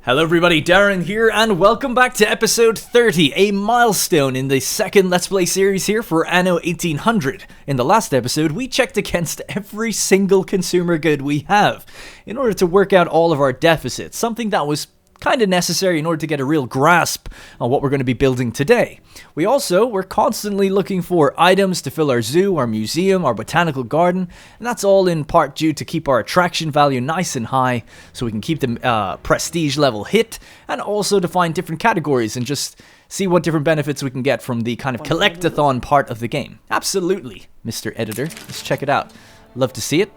Hello everybody, Darren here, and welcome back to episode 30, a milestone in the second Let's Play series here for Anno 1800. In the last episode, we checked against every single consumer good we have in order to work out all of our deficits, something that was kind of necessary in order to get a real grasp on what we're going to be building today. We're constantly looking for items to fill our zoo, our museum, our botanical garden, and that's all in part due to keep our attraction value nice and high so we can keep the prestige level hit, and also to find different categories and just see what different benefits we can get from the kind of collectathon part of the game. Absolutely, Mr. Editor. Let's check it out. Love to see it.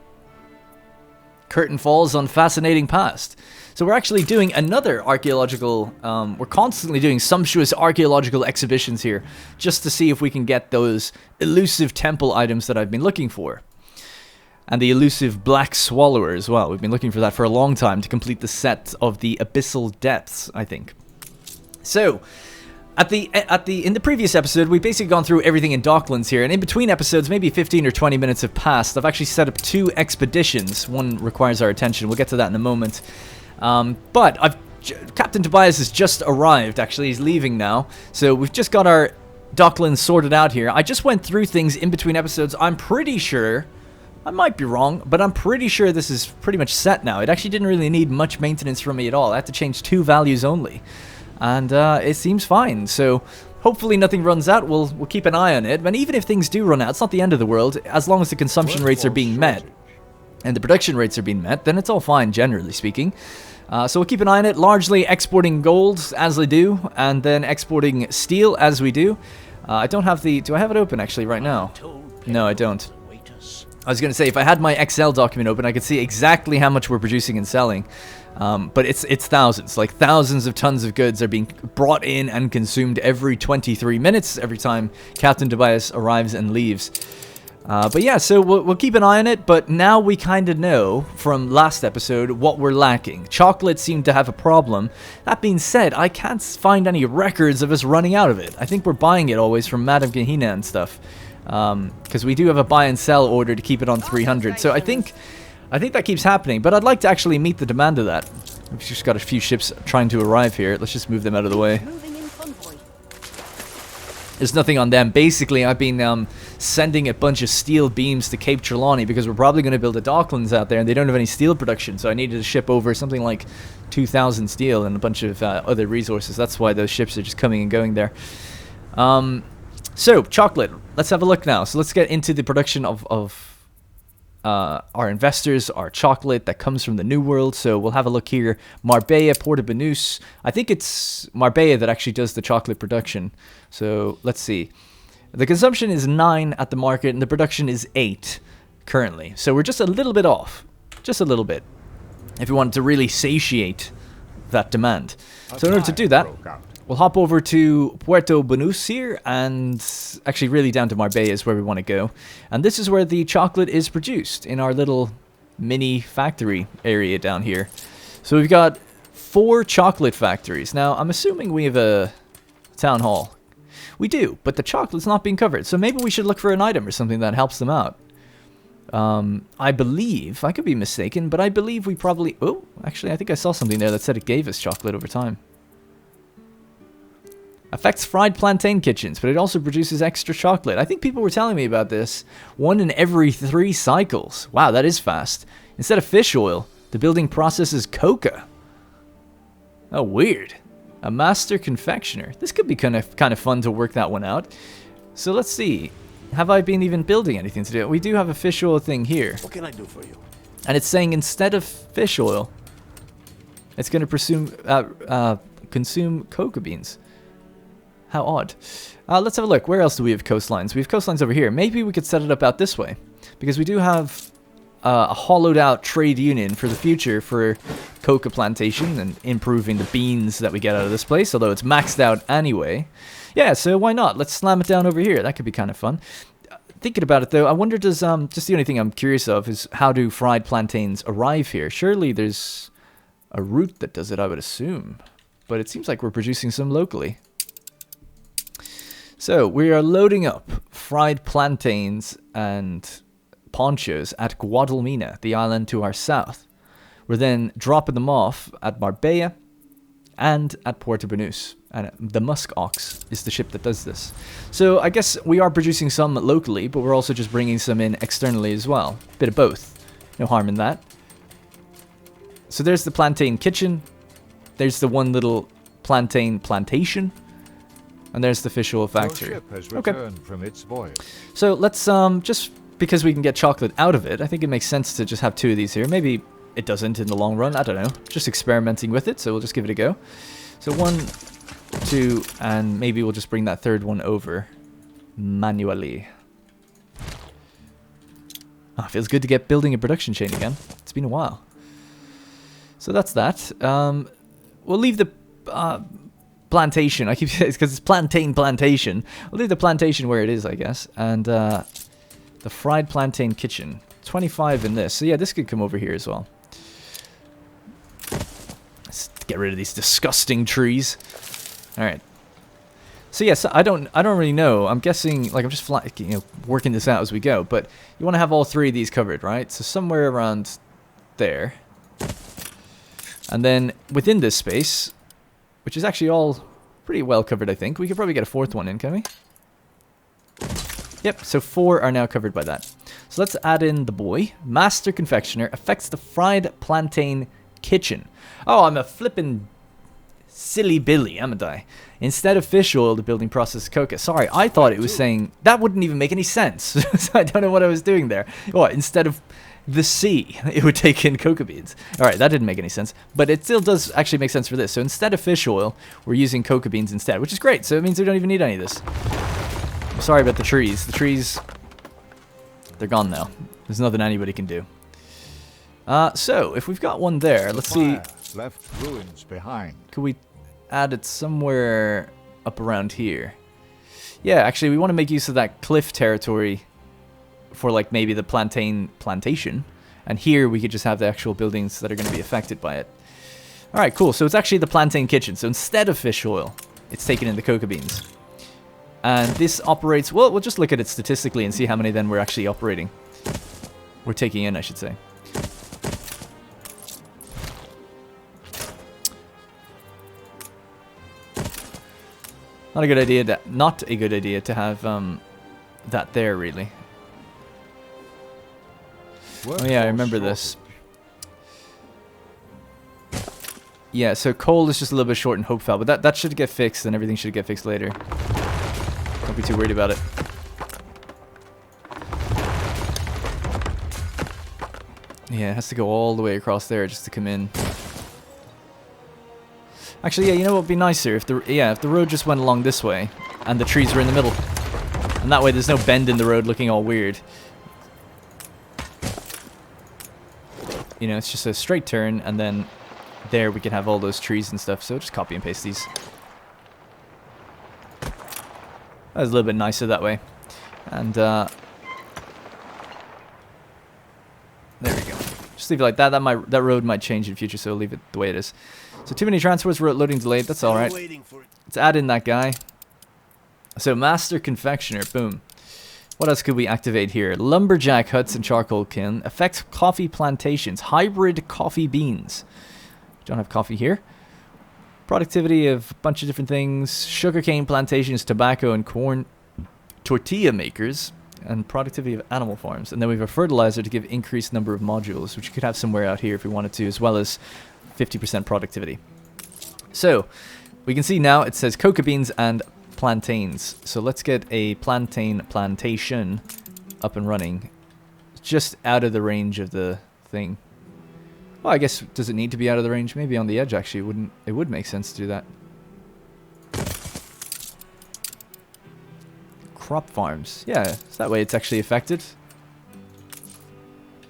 Curtain falls on fascinating past. So we're actually doing another archaeological, we're constantly doing sumptuous archaeological exhibitions here, just to see if we can get those elusive temple items that I've been looking for. And the elusive black swallower as well. We've been looking for that for a long time to complete the set of the abyssal depths, I think. So, in the previous episode, we've basically gone through everything in Docklands here, and in between episodes, maybe 15 or 20 minutes have passed. I've actually set up 2 expeditions. One requires our attention. We'll get to that in a moment. But Captain Tobias has just arrived, actually. He's leaving now. So we've just got our Docklands sorted out here. I just went through things in between episodes. I'm pretty sure, I might be wrong, but I'm pretty sure this is pretty much set now. It actually didn't really need much maintenance from me at all. I had to change 2 values only. And it seems fine. So hopefully nothing runs out. We'll keep an eye on it. And even if things do run out, it's not the end of the world. As long as the consumption rates are being met and the production rates are being met, then it's all fine, generally speaking. So we'll keep an eye on it, largely exporting gold as I do, and then exporting steel as we do. I don't have the... Do I have it open, actually, right now? No, I don't. I was going to say, if I had my Excel document open, I could see exactly how much we're producing and selling. But it's thousands. Like, thousands of tons of goods are being brought in and consumed every 23 minutes, every time Captain Tobias arrives and leaves. But yeah, so we'll keep an eye on it, but now we kind of know from last episode what we're lacking. Chocolate seemed to have a problem. That being said, I can't find any records of us running out of it. I think we're buying it always from Madame Gehenna and stuff. Because we do have a buy and sell order to keep it on 300. So I think that keeps happening, but I'd like to actually meet the demand of that. We've just got a few ships trying to arrive here. Let's just move them out of the way. There's nothing on them. Basically, I've been sending a bunch of steel beams to Cape Trelawney because we're probably going to build a Docklands out there, and they don't have any steel production, so I needed to ship over something like 2,000 steel and a bunch of other resources. That's why those ships are just coming and going there. So, chocolate. Let's have a look now. So let's get into the production of our investors, our chocolate that comes from the New World. So we'll have a look here. Marbella, Porto Banús. I think it's Marbella that actually does the chocolate production. So let's see. The consumption is 9 at the market, and the production is 8 currently. So we're just a little bit off. Just a little bit. If we wanted to really satiate that demand. So in order to do that, we'll hop over to Puerto Banús here, and actually really down to Marbella is where we want to go. And this is where the chocolate is produced, in our little mini factory area down here. So we've got 4 chocolate factories. Now, I'm assuming we have a town hall. We do, but the chocolate's not being covered. So maybe we should look for an item or something that helps them out. I believe, I could be mistaken, but I believe we probably... Oh, actually, I think I saw something there that said it gave us chocolate over time. Affects fried plantain kitchens, but it also produces extra chocolate. I think people were telling me about this. 1 in every 3 cycles. Wow, that is fast. Instead of fish oil, the building processes coca. Oh, weird. A master confectioner. This could be kind of fun to work that one out. So let's see. Have I been even building anything to do? We do have a fish oil thing here. What can I do for you? And it's saying instead of fish oil, it's going to consume coca beans. How odd. Let's have a look. Where else do we have coastlines? We have coastlines over here. Maybe we could set it up out this way. Because we do have a hollowed out trade union for the future for coca plantation and improving the beans that we get out of this place. Although it's maxed out anyway. Yeah, so why not? Let's slam it down over here. That could be kind of fun. Thinking about it though, I wonder just the only thing I'm curious of is how do fried plantains arrive here? Surely there's a route that does it, I would assume. But it seems like we're producing some locally. So, we are loading up fried plantains and ponchos at Guadalmina, the island to our south. We're then dropping them off at Marbella, and at Puerto Banús. And the Musk Ox is the ship that does this. So I guess we are producing some locally, but we're also just bringing some in externally as well. Bit of both. No harm in that. So there's the plantain kitchen. There's the one little plantain plantation. And there's the fish oil factory. Your ship has returned from its voyage. So let's, just because we can get chocolate out of it, I think it makes sense to just have 2 of these here. Maybe it doesn't in the long run, I don't know. Just experimenting with it, so we'll just give it a go. So 1, 2, and maybe we'll just bring that 3rd one over manually. Oh, feels good to get building a production chain again. It's been a while. So that's that. We'll leave the plantation. I keep saying it's because it's plantation. We'll leave the plantation where it is, I guess. And the fried plantain kitchen. 25 in this. So yeah, this could come over here as well. Let's get rid of these disgusting trees. All right. So yes, I don't really know. I'm guessing, like, I'm just working this out as we go. But you want to have all 3 of these covered, right? So somewhere around there. And then within this space, which is actually all pretty well covered, I think. We could probably get a 4th one in, can we? Yep, so 4 are now covered by that. So let's add in the boy. Master Confectioner affects the fried plantain kitchen. Oh, I'm a flippin' silly Billy, am I? Instead of fish oil, the building process is coca. Sorry, I thought it was saying... That wouldn't even make any sense. So I don't know what I was doing there. What, instead of the sea, it would take in cocoa beans. Alright, that didn't make any sense. But it still does actually make sense for this. So instead of fish oil, we're using cocoa beans instead, which is great. So it means we don't even need any of this. I'm sorry about the trees. The trees, they're gone now. There's nothing anybody can do. So, if we've got one there, let's see. Left ruins behind. Could we add it somewhere up around here? Yeah, actually, we want to make use of that cliff territory for, like, maybe the plantation. And here, we could just have the actual buildings that are going to be affected by it. Alright, cool. So, it's actually the plantain kitchen. So, instead of fish oil, it's taken in the cocoa beans. And this operates... Well, we'll just look at it statistically and see how many then we're actually operating. We're taking in, I should say. Not a good idea to have that there, really. Oh yeah, I remember this. Yeah, so coal is just a little bit short in Hopefell, but that should get fixed, and everything should get fixed later. Don't be too worried about it. Yeah, it has to go all the way across there just to come in. Actually, yeah, you know what would be nicer? If the road just went along this way, and the trees were in the middle. And that way there's no bend in the road looking all weird. You know, it's just a straight turn, and then there we can have all those trees and stuff. So just copy and paste these. That was a little bit nicer that way. And, there we go. Just leave it like that. That road might change in future, so we'll leave it the way it is. So too many transports, road loading delayed. That's alright. Let's add in that guy. So Master Confectioner, boom. What else could we activate here? Lumberjack huts and charcoal kiln. Affects coffee plantations. Hybrid coffee beans. Don't have coffee here. Productivity of a bunch of different things. Sugarcane plantations, tobacco and corn. Tortilla makers. And productivity of animal farms. And then we have a fertilizer to give increased number of modules, which you could have somewhere out here if we wanted to, as well as 50% productivity. So, we can see now it says cocoa beans and plantains. So let's get a plantain plantation up and running. Just out of the range of the thing. Well, I guess, does it need to be out of the range? Maybe on the edge, actually. It would make sense to do that. Crop farms. Yeah, so that way it's actually affected.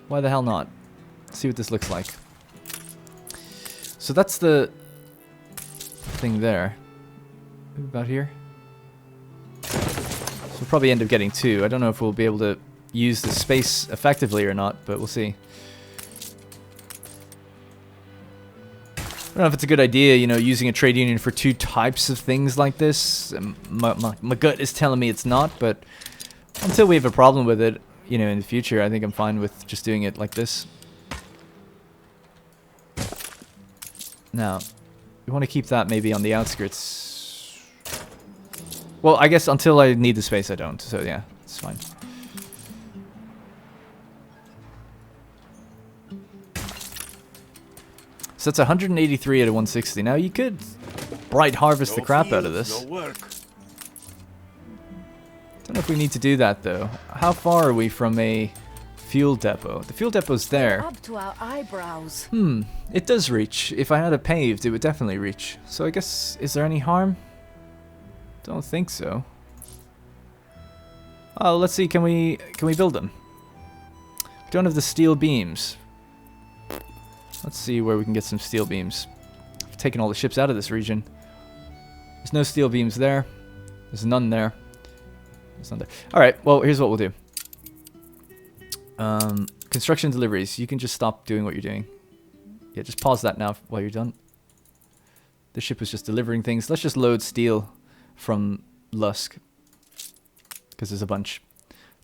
Why the hell not? Let's see what this looks like. So that's the thing there. Maybe about here. So we'll probably end up getting 2. I don't know if we'll be able to use the space effectively or not, but we'll see. I don't know if it's a good idea, you know, using a trade union for 2 types of things like this. My gut is telling me it's not, but until we have a problem with it, you know, in the future, I think I'm fine with just doing it like this. Now, We want to keep that maybe on the outskirts. Well, I guess until I need the space, I don't. So yeah, it's fine. So that's 183 out of 160. Now you could bright harvest the crap out of this. Don't know if we need to do that though. How far are we from a fuel depot? The fuel depot's there. Up to our eyebrows. It does reach. If I had it paved, it would definitely reach. So I guess, is there any harm? Don't think so. Oh, let's see. Can we build them? We don't have the steel beams. Let's see where we can get some steel beams. I've taken all the ships out of this region. There's no steel beams there. There's none there. There's none there. Alright, well, here's what we'll do. Construction deliveries. You can just stop doing what you're doing. Yeah, just pause that now while you're done. The ship was just delivering things. Let's just load steel from Lusk. Because there's a bunch.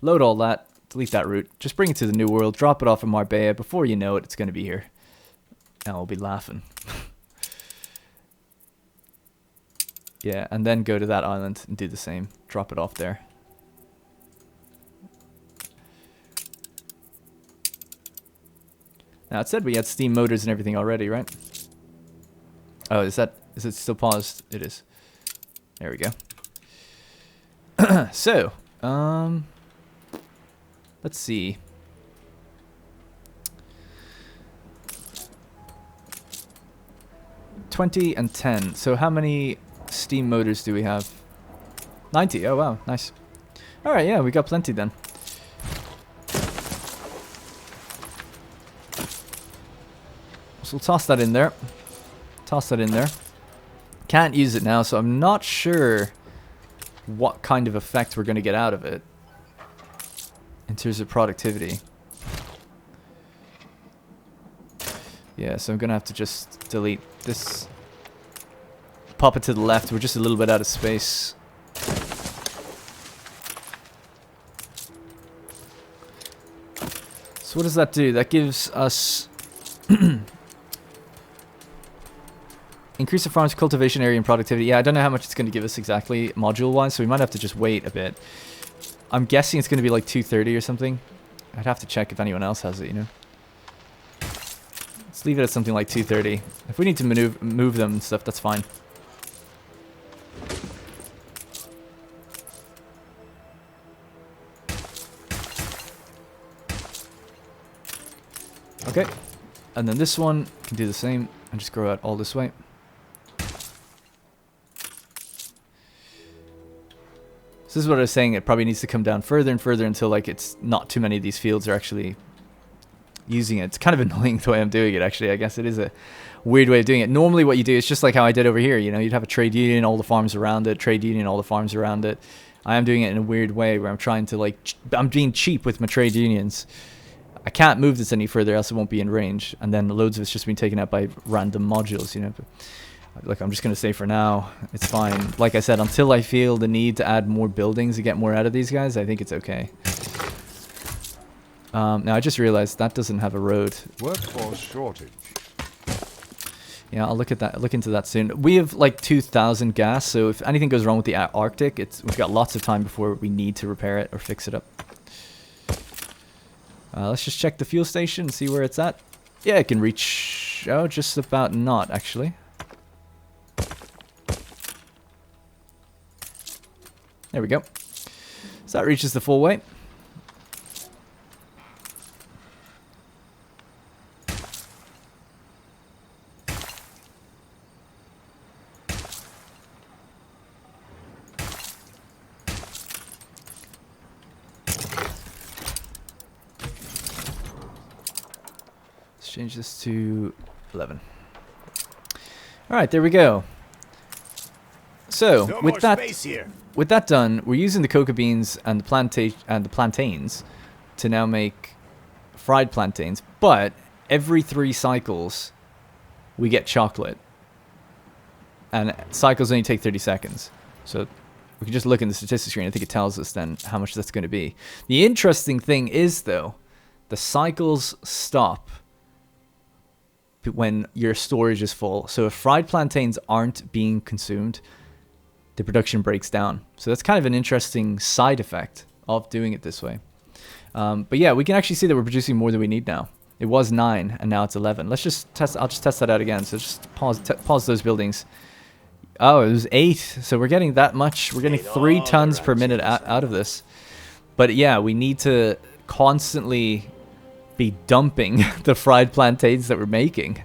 Load all that. Delete that route. Just bring it to the New World. Drop it off in Marbella. Before you know it, it's going to be here. And we'll be laughing. Yeah, and then go to that island and do the same. Drop it off there. Now, it said we had steam motors and everything already, right? Oh, is it still paused? It is. There we go. So, let's see. $20 and $10. So how many steam motors do we have? 90. Oh, wow. Nice. All right, yeah, we got plenty then. So we'll toss that in there. Toss that in there. Can't use it now, so I'm not sure what kind of effect we're going to get out of it in terms of productivity. Yeah, so I'm going to have to just delete this. Pop it to the left. We're just a little bit out of space. So what does that do? That gives us... Increase the farm's cultivation area and productivity. Yeah, I don't know how much it's going to give us exactly module-wise, so we might have to just wait a bit. I'm guessing it's going to be like 230 or something. I'd have to check if anyone else has it, you know. Let's leave it at something like 230. If we need to move them and stuff, that's fine. Okay. And then this one can do the same and just grow out all this way. So this is what I was saying, it probably needs to come down further and further until like it's not too many of these fields are actually using it. It's kind of annoying the way I'm doing it actually. I guess it is a weird way of doing it. Normally what you do is just like how I did over here, you know, you'd have a trade union, all the farms around it, trade union, all the farms around it. I am doing it in a weird way where I'm trying to like, I'm being cheap with my trade unions. I can't move this any further else it won't be in range. And then loads of it's just been taken out by random modules, you know. But, look, I'm just going to say for now, it's fine. Like I said, until I feel the need to add more buildings to get more out of these guys, I think it's okay. Now, I just realized that doesn't have a road. Workforce shortage. Yeah, I'll look at that. Look into that soon. We have like 2,000 gas, so if anything goes wrong with the Arctic, we've got lots of time before we need to repair it or fix it up. Let's just check the fuel station and see where it's at. Yeah, it can reach... Oh, just about not, actually. There we go. So that reaches the full weight. Let's change this to 11. All right, there we go. So with that done, we're using the cocoa beans and the plantains to now make fried plantains. But every 3 cycles, we get chocolate, and cycles only take 30 seconds. So we can just look in the statistics screen. I think it tells us then how much that's going to be. The interesting thing is, though, the cycles stop when your storage is full. So if fried plantains aren't being consumed, the production breaks down. So that's kind of an interesting side effect of doing it this way. But yeah, we can actually see that we're producing more than we need now. It was 9 and now it's 11. Let's just test. I'll just test that out again. So just pause those buildings. Oh, it was 8. So we're getting that much. We're getting 3 tons per minute out of this. But yeah, we need to constantly be dumping the fried plantains that we're making,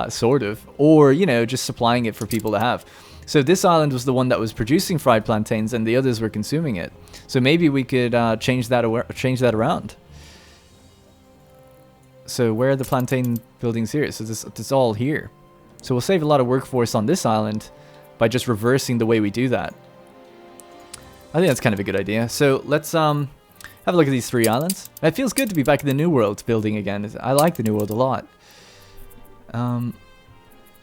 sort of, or just supplying it for people to have. So this island was the one that was producing fried plantains, and the others were consuming it. So maybe we could change that around. So where are the plantain buildings here? So this all here. So we'll save a lot of workforce on this island by just reversing the way we do that. I think that's kind of a good idea. So let's have a look at these 3 islands. It feels good to be back in the New World building again. I like the New World a lot.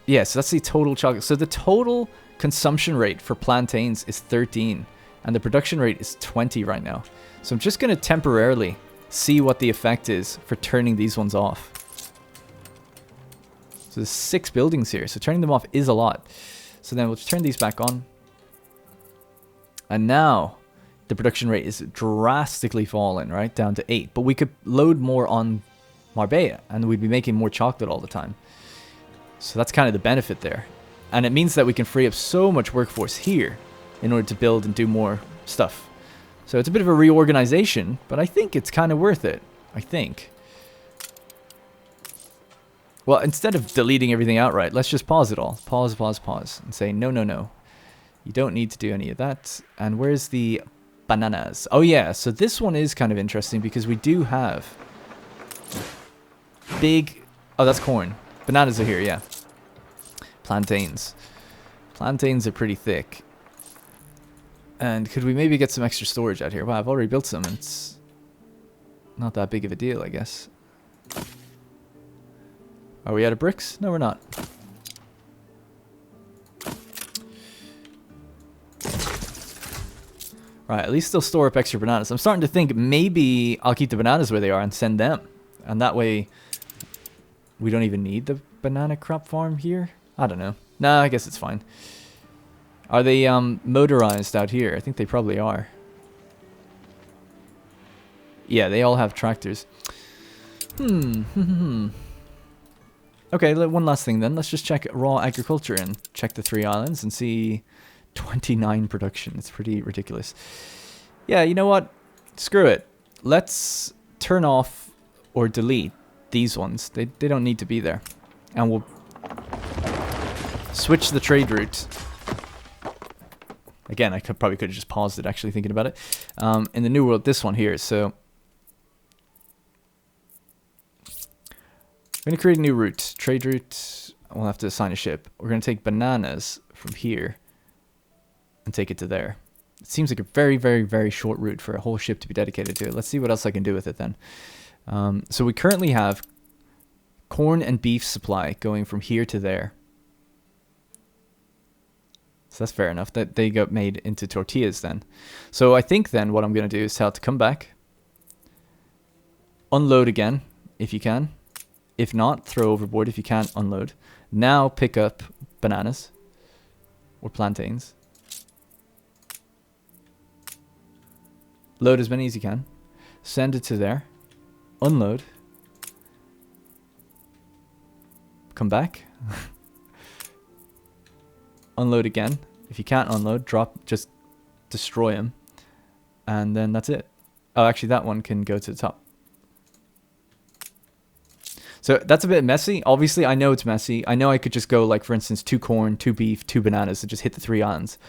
Yeah, so that's the total chocolate. So the total consumption rate for plantains is 13, and the production rate is 20 right now. So I'm just going to temporarily see what the effect is for turning these ones off. So there's 6 buildings here, so turning them off is a lot. So then we'll just turn these back on. And now the production rate is drastically fallen, right? Down to 8. But we could load more on Marbella, and we'd be making more chocolate all the time. So that's kind of the benefit there. And it means that we can free up so much workforce here in order to build and do more stuff. So it's a bit of a reorganization, but I think it's kind of worth it. I think. Well, instead of deleting everything outright, let's just pause it all. Pause, and say, no, no, no. You don't need to do any of that. And where's the bananas? Oh, yeah. So this one is kind of interesting because we do have big... Oh, that's corn. Bananas are here, yeah. Plantains. Plantains are pretty thick. And could we maybe get some extra storage out here? Wow, I've already built some. It's not that big of a deal, I guess. Are we out of bricks? No, we're not. Right, at least they'll store up extra bananas. I'm starting to think maybe I'll keep the bananas where they are and send them. And that way we don't even need the banana crop farm here. I don't know. Nah, I guess it's fine. Are they motorized out here? I think they probably are. Yeah, they all have tractors. Okay, one last thing then. Let's just check raw agriculture and check the 3 islands and see 29 production. It's pretty ridiculous. Yeah, you know what? Screw it. Let's turn off or delete these ones. They don't need to be there. And we'll switch the trade route. Again, I probably could have just paused it actually thinking about it. In the New World, this one here. So I'm going to create a new route. Trade route. We'll have to assign a ship. We're going to take bananas from here and take it to there. It seems like a very, very, very short route for a whole ship to be dedicated to it. Let's see what else I can do with it then. So we currently have corn and beef supply going from here to there. So that's fair enough. That they got made into tortillas then. So I think then what I'm going to do is tell it to come back. Unload again, if you can. If not, throw overboard. If you can't, unload. Now pick up bananas. Or plantains. Load as many as you can. Send it to there. Unload. Come back. Unload again. If you can't unload, drop, just destroy him. And then that's it. Oh, actually that one can go to the top. So that's a bit messy. Obviously, I know it's messy. I know I could just go, like, for instance, 2 corn, 2 beef, 2 bananas, and just hit the 3 islands.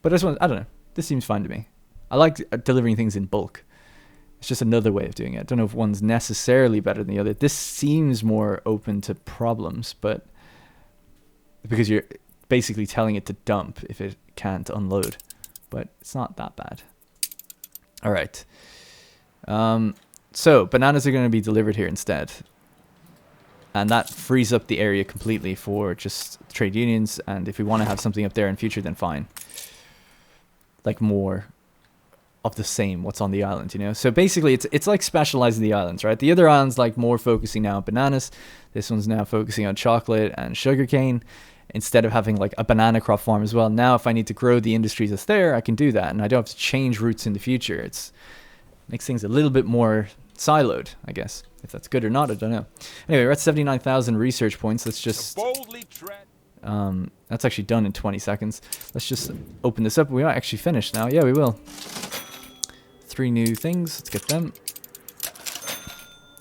But I don't know. This seems fine to me. I like delivering things in bulk. It's just another way of doing it. I don't know if one's necessarily better than the other. This seems more open to problems, but because you're basically telling it to dump if it can't unload. But it's not that bad. All right. So bananas are going to be delivered here instead. And that frees up the area completely for just trade unions. And if we want to have something up there in future, then fine. Like more of the same what's on the island, you know. So basically it's like specializing the islands, right? The other islands like more focusing now on bananas. This one's now focusing on chocolate and sugarcane, instead of having like a banana crop farm as well. Now if I need to grow the industry that's there, I can do that, and I don't have to change routes in the future. It's makes things a little bit more siloed, I guess. If that's good or not, I don't know. Anyway, we're at 79,000 research points. Let's just that's actually done in 20 seconds. Let's just open this up. We are actually finished now. Yeah, we will. 3 new things. Let's get them.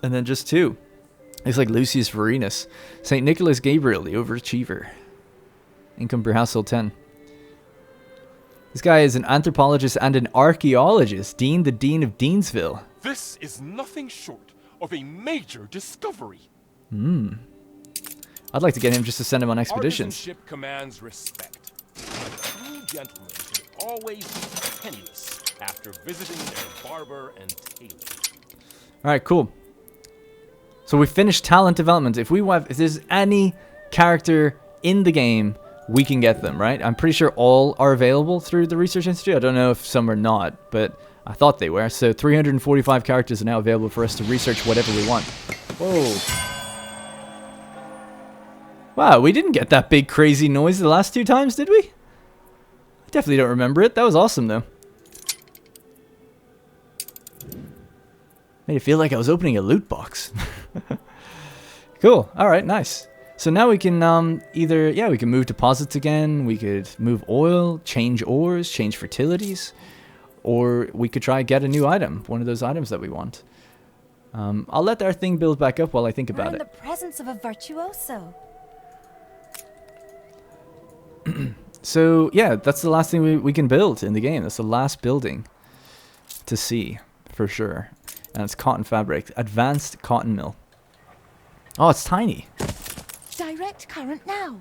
And then just 2. It's like Lucius Varenus. St. Nicholas Gabriel, the overachiever. Income per household 10. This guy is an anthropologist and an archaeologist. Dean, the Dean of Deansville. This is nothing short of a major discovery. I'd like to get him just to send him on expeditions. Artisanship commands respect. A true gentleman should always be penniless after visiting their barber and tailor. Alright, cool. So we finished talent development. If there's any character in the game, we can get them, right? I'm pretty sure all are available through the Research Institute. I don't know if some are not, but I thought they were. So 345 characters are now available for us to research whatever we want. Whoa. Wow, we didn't get that big crazy noise the last 2 times, did we? I definitely don't remember it. That was awesome, though. Made it feel like I was opening a loot box. Cool. Alright, nice. So now we can we can move deposits again. We could move oil, change ores, change fertilities. Or we could try get a new item. One of those items that we want. I'll let our thing build back up while I think about We're in it. the presence of a virtuoso. So, yeah, that's the last thing we can build in the game. That's the last building to see, for sure. And it's cotton fabric. Advanced cotton mill. Oh, it's tiny. Direct current now.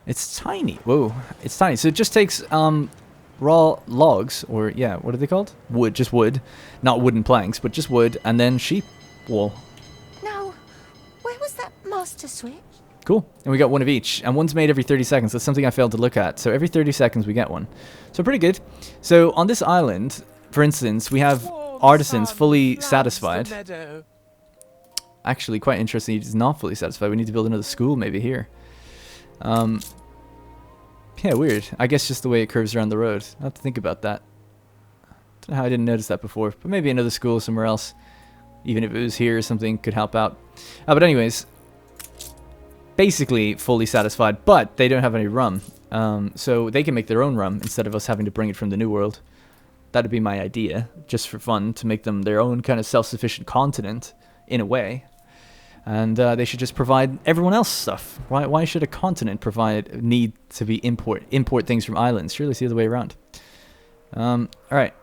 It's tiny. Whoa. It's tiny. So it just takes raw logs, or, yeah, what are they called? Wood, just wood. Not wooden planks, but just wood, and then sheep wool. Now, where was that master switch? Cool. And we got one of each. And one's made every 30 seconds. That's something I failed to look at. So every 30 seconds we get one. So pretty good. So on this island, for instance, we have artisans fully satisfied. Actually, quite interesting. He's not fully satisfied. We need to build another school maybe here. Yeah, weird. I guess just the way it curves around the road. I have to think about that. Don't know how I didn't notice that before. But maybe another school somewhere else. Even if it was here or something could help out. But anyways, basically fully satisfied, but they don't have any rum. So they can make their own rum instead of us having to bring it from the New World. That'd be my idea, just for fun, to make them their own kind of self-sufficient continent, in a way. And they should just provide everyone else stuff. Why should a continent need to be import things from islands? Surely it's the other way around. Alright.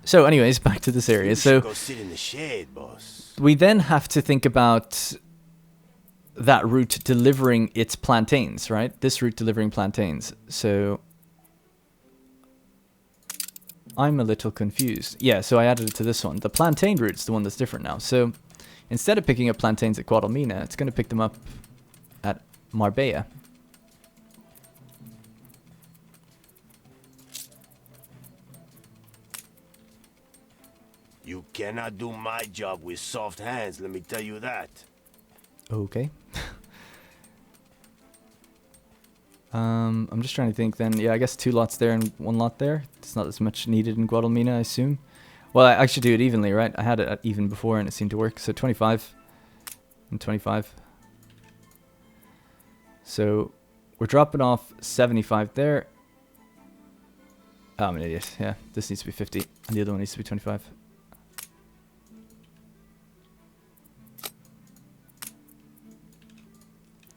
So anyways, back to this area. So go sit in the shade, boss. We then have to think about that route delivering its plantains, right? This route delivering plantains. So I'm a little confused. Yeah, so I added it to this one. The plantain route's the one that's different now. So instead of picking up plantains at Guadalmina, it's going to pick them up at Marbella. You cannot do my job with soft hands, let me tell you that. Okay. I'm just trying to think then. Yeah, I guess 2 lots there and 1 lot there. It's not as much needed in Guadalmina, I assume. Well, I should do it evenly, right? I had it at even before and it seemed to work. So 25 and 25. So we're dropping off 75 there. Oh, I'm an idiot. Yeah, this needs to be 50 and the other one needs to be 25.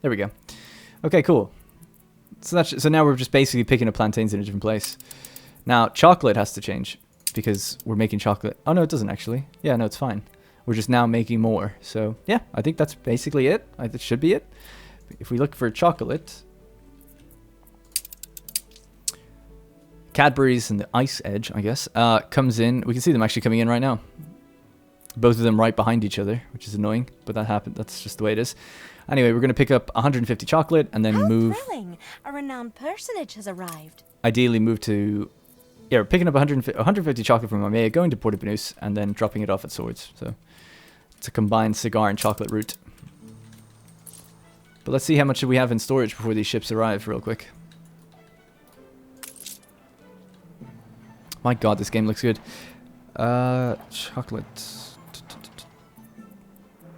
There we go. Okay, cool. So now we're just basically picking up plantains in a different place. Now, chocolate has to change because we're making chocolate. Oh, no, it doesn't actually. Yeah, no, it's fine. We're just now making more. So, yeah, I think that's basically it. That should be it. If we look for chocolate, Cadbury's and the Ice Edge, I guess, comes in. We can see them actually coming in right now. Both of them right behind each other, which is annoying, but that happened. That's just the way it is. Anyway, we're going to pick up 150 chocolate and then How move. thrilling! A renowned personage has arrived. Ideally move to, Yeah, we're picking up 150 chocolate from Mamiya, going to Port Banús, and then dropping it off at Swords. So it's a combined cigar and chocolate route. But let's see how much we have in storage before these ships arrive real quick. My god, this game looks good. Chocolate.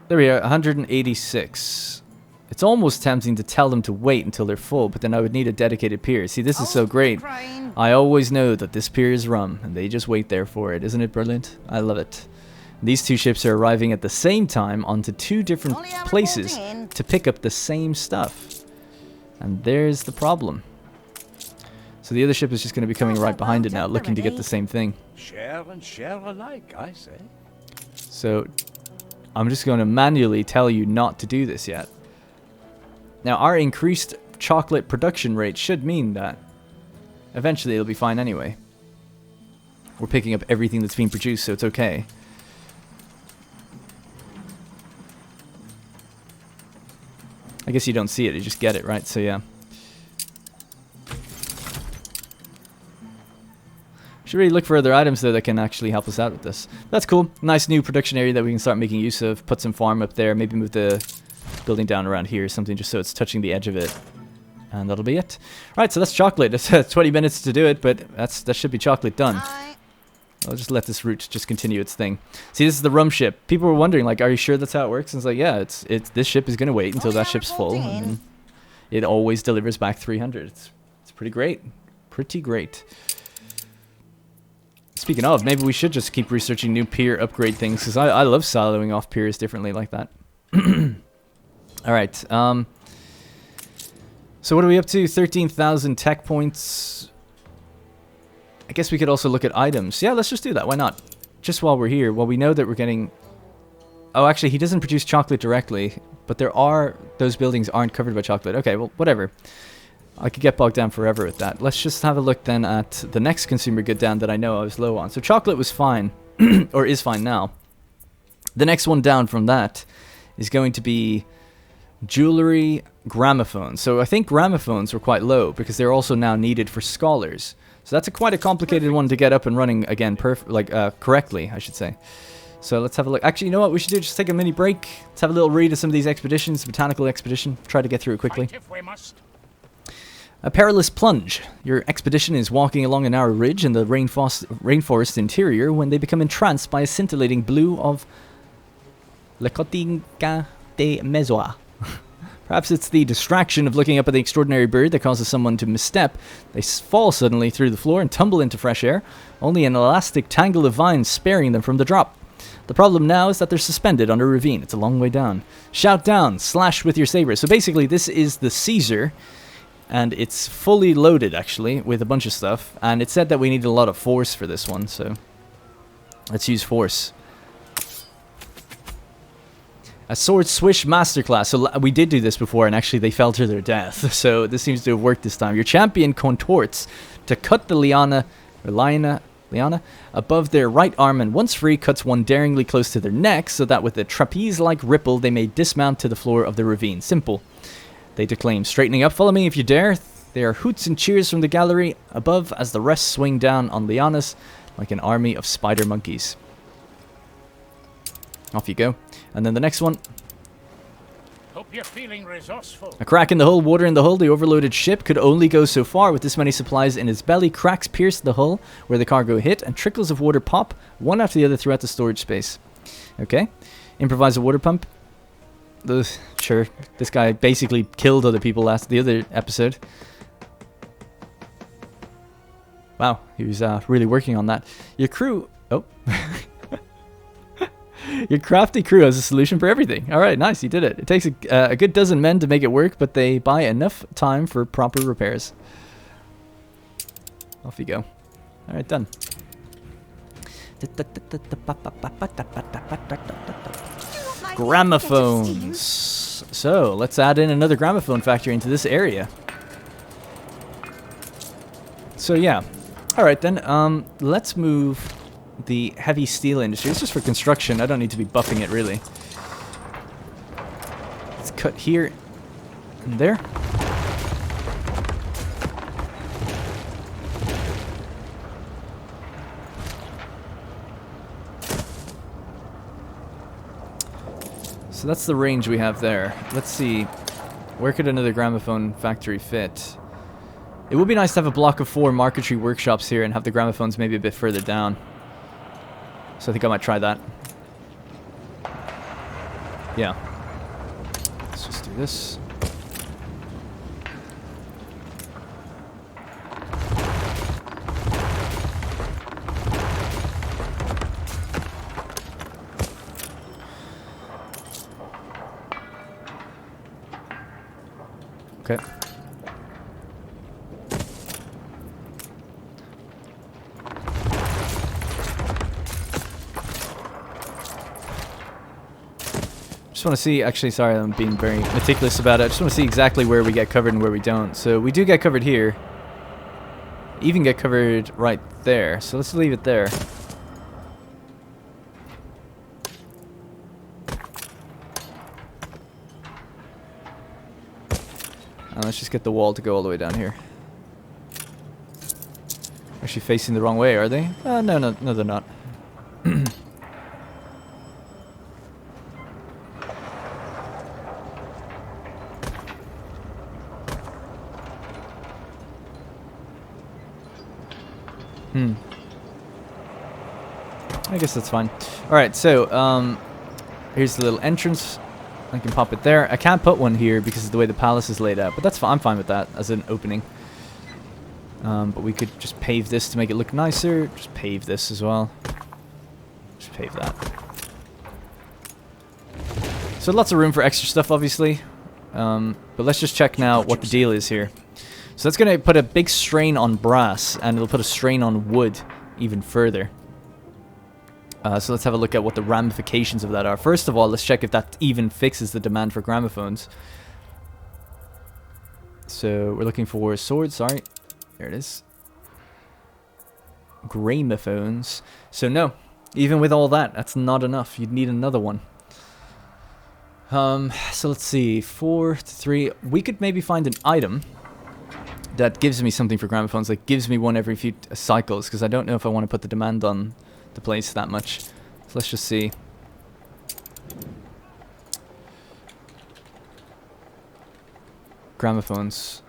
There we are, 186. It's almost tempting to tell them to wait until they're full, but then I would need a dedicated pier. See, this is so great. I always know that this pier is rum, and they just wait there for it. Isn't it brilliant? I love it. These two ships are arriving at the same time onto two different places to pick up the same stuff. And there's the problem. So the other ship is just going to be coming right behind it now, looking to get the same thing. Share and share alike, I say. So I'm just going to manually tell you not to do this yet. Now, our increased chocolate production rate should mean that eventually it'll be fine anyway. We're picking up everything that's being produced, so it's okay. I guess you don't see it, you just get it, right? So yeah. Should really look for other items though that can actually help us out with this. That's cool. Nice new production area that we can start making use of. Put some farm up there. Maybe move the building down around here or something just so it's touching the edge of it. And that'll be it. Alright, so that's chocolate. It's 20 minutes to do it, but that should be chocolate done. I'll just let this route just continue its thing. See, this is the rum ship. People were wondering, like, are you sure that's how it works? And it's like, yeah, it's this ship is going to wait until that ship's full. And it always delivers back 300. It's pretty great. Pretty great. Speaking of, maybe we should just keep researching new pier upgrade things, because I love siloing off piers differently like that. Alright, so what are we up to? 13,000 tech points. I guess we could also look at items. Yeah, let's just do that. Why not? Just while we're here, while we know that we're getting... Oh, actually, he doesn't produce chocolate directly, but those buildings aren't covered by chocolate. Okay, well, whatever. I could get bogged down forever with that. Let's just have a look then at the next consumer good down that I know I was low on. So chocolate was fine, or is fine now. The next one down from that is going to be jewelry, gramophone. So I think gramophones were quite low because they're also now needed for scholars. So that's quite a complicated one to get up and running again, correctly, I should say. So let's have a look. Actually, you know what we should do? Just take a mini break. Let's have a little read of some of these expeditions. Botanical expedition. Try to get through it quickly. A perilous plunge. Your expedition is walking along a narrow ridge in the rainforest interior when they become entranced by a scintillating blue of Le Cotinga de Mezoa. Perhaps it's the distraction of looking up at the extraordinary bird that causes someone to misstep. They fall suddenly through the floor and tumble into fresh air, only an elastic tangle of vines sparing them from the drop. The problem now is that they're suspended under a ravine. It's a long way down. Shout down, slash with your saber. So basically this is the Caesar, and it's fully loaded actually with a bunch of stuff, and it said that we needed a lot of force for this one, so let's use force. A sword swish masterclass. So we did do this before, and actually they fell to their death. So this seems to have worked this time. Your champion contorts to cut the liana above their right arm, and once free, cuts one daringly close to their neck, so that with a trapeze-like ripple, they may dismount to the floor of the ravine. Simple. They declaim, straightening up. Follow me if you dare. There are hoots and cheers from the gallery above as the rest swing down on lianas like an army of spider monkeys. Off you go. And then the next one. Hope you're feeling resourceful. A crack in the hull, water in the hull. The overloaded ship could only go so far with this many supplies in its belly. Cracks pierce the hull where the cargo hit, and trickles of water pop one after the other throughout the storage space. Okay. Improvise a water pump. Sure. This guy basically killed other people the other episode. Wow, he was really working on that. Your crew... Oh. Your crafty crew has a solution for everything. Alright, nice, you did it. It takes a good dozen men to make it work, but they buy enough time for proper repairs. Off you go. Alright, done. Gramophones. So, let's add in another gramophone factory into this area. So, yeah. Alright then, let's move the heavy steel industry. It's just for construction. I don't need to be buffing it, really. Let's cut here and there. So that's the range we have there. Let's see. Where could another gramophone factory fit? It would be nice to have a block of 4 marquetry workshops here and have the gramophones maybe a bit further down. So I think I might try that. Yeah. Let's just do this. Okay. Just want to see, actually, sorry, I'm being very meticulous about it. I just want to see exactly where we get covered and where we don't. So we do get covered here. Even get covered right there. So let's leave it there. And let's just get the wall to go all the way down here. Actually facing the wrong way, are they? No, they're not. I guess that's fine. Alright, so, here's the little entrance. I can pop it there. I can't put one here because of the way the palace is laid out, but that's fine. I'm fine with that as an opening. But we could just pave this to make it look nicer. Just pave this as well. Just pave that. So lots of room for extra stuff, obviously. But let's just check now what the deal is here. So that's going to put a big strain on brass, and it'll put a strain on wood even further. So let's have a look at what the ramifications of that are. First of all, let's check if that even fixes the demand for gramophones. So we're looking for swords, sorry. There it is. Gramophones. So no, even with all that, that's not enough. You'd need another one. So let's see, 4 to 3. We could maybe find an item that gives me something for gramophones, like gives me one every few cycles, because I don't know if I want to put the demand on the place that much. So let's just see. Gramophones.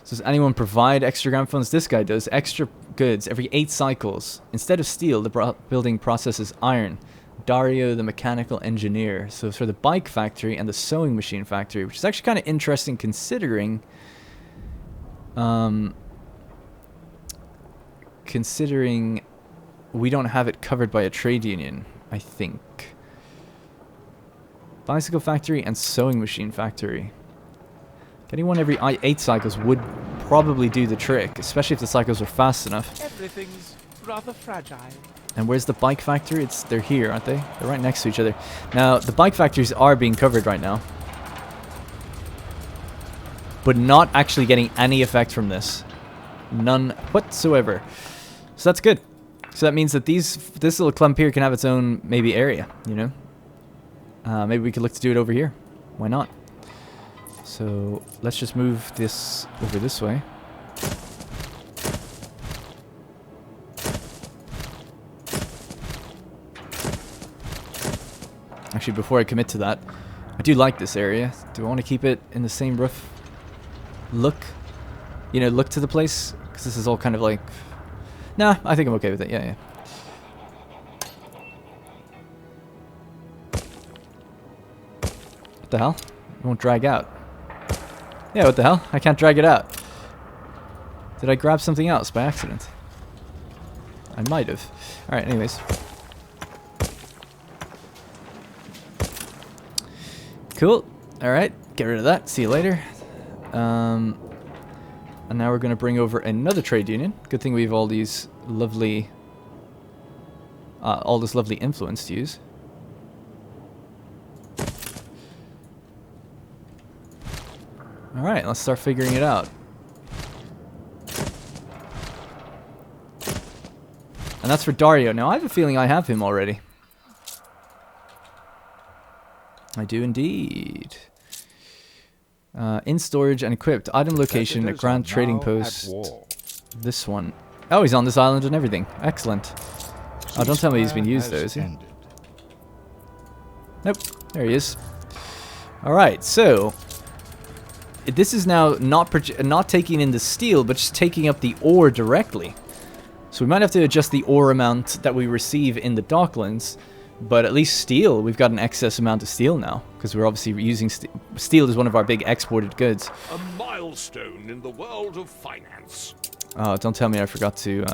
So does anyone provide extra gramophones? This guy does. Extra goods every 8 cycles. Instead of steel, the building processes iron. Dario, the mechanical engineer. So for the bike factory and the sewing machine factory, which is actually kind of interesting considering we don't have it covered by a trade union, I think. Bicycle factory and sewing machine factory. Getting one every 8 cycles would probably do the trick, especially if the cycles are fast enough. Everything's rather fragile. And where's the bike factory? They're here, aren't they? They're right next to each other. Now, the bike factories are being covered right now, but not actually getting any effect from this. None whatsoever. So that's good. So that means that this little clump here can have its own maybe area, you know? Maybe we could look to do it over here. Why not? So let's just move this over this way. Actually, before I commit to that, I do like this area. Do I want to keep it in the same rough look? You know, look to the place? Because this is all kind of like... Nah, I think I'm okay with it. Yeah. What the hell? It won't drag out. Yeah, what the hell? I can't drag it out. Did I grab something else by accident? I might have. Alright, anyways. Cool. Alright, get rid of that. See you later. And now we're going to bring over another trade union. Good thing we have all these lovely... all this lovely influence to use. Alright, let's start figuring it out. And that's for Dario. Now, I have a feeling I have him already. I do indeed. In storage and equipped. Item location at Grand Trading Post. This one. Oh, he's on this island and everything. Excellent. Oh, don't tell me he's been used though, is he? Nope. There he is. Alright, so... this is now not taking in the steel, but just taking up the ore directly. So we might have to adjust the ore amount that we receive in the Docklands. But at least steel, we've got an excess amount of steel now. Because we're obviously using steel is one of our big exported goods. A milestone in the world of finance. Oh, don't tell me I forgot to...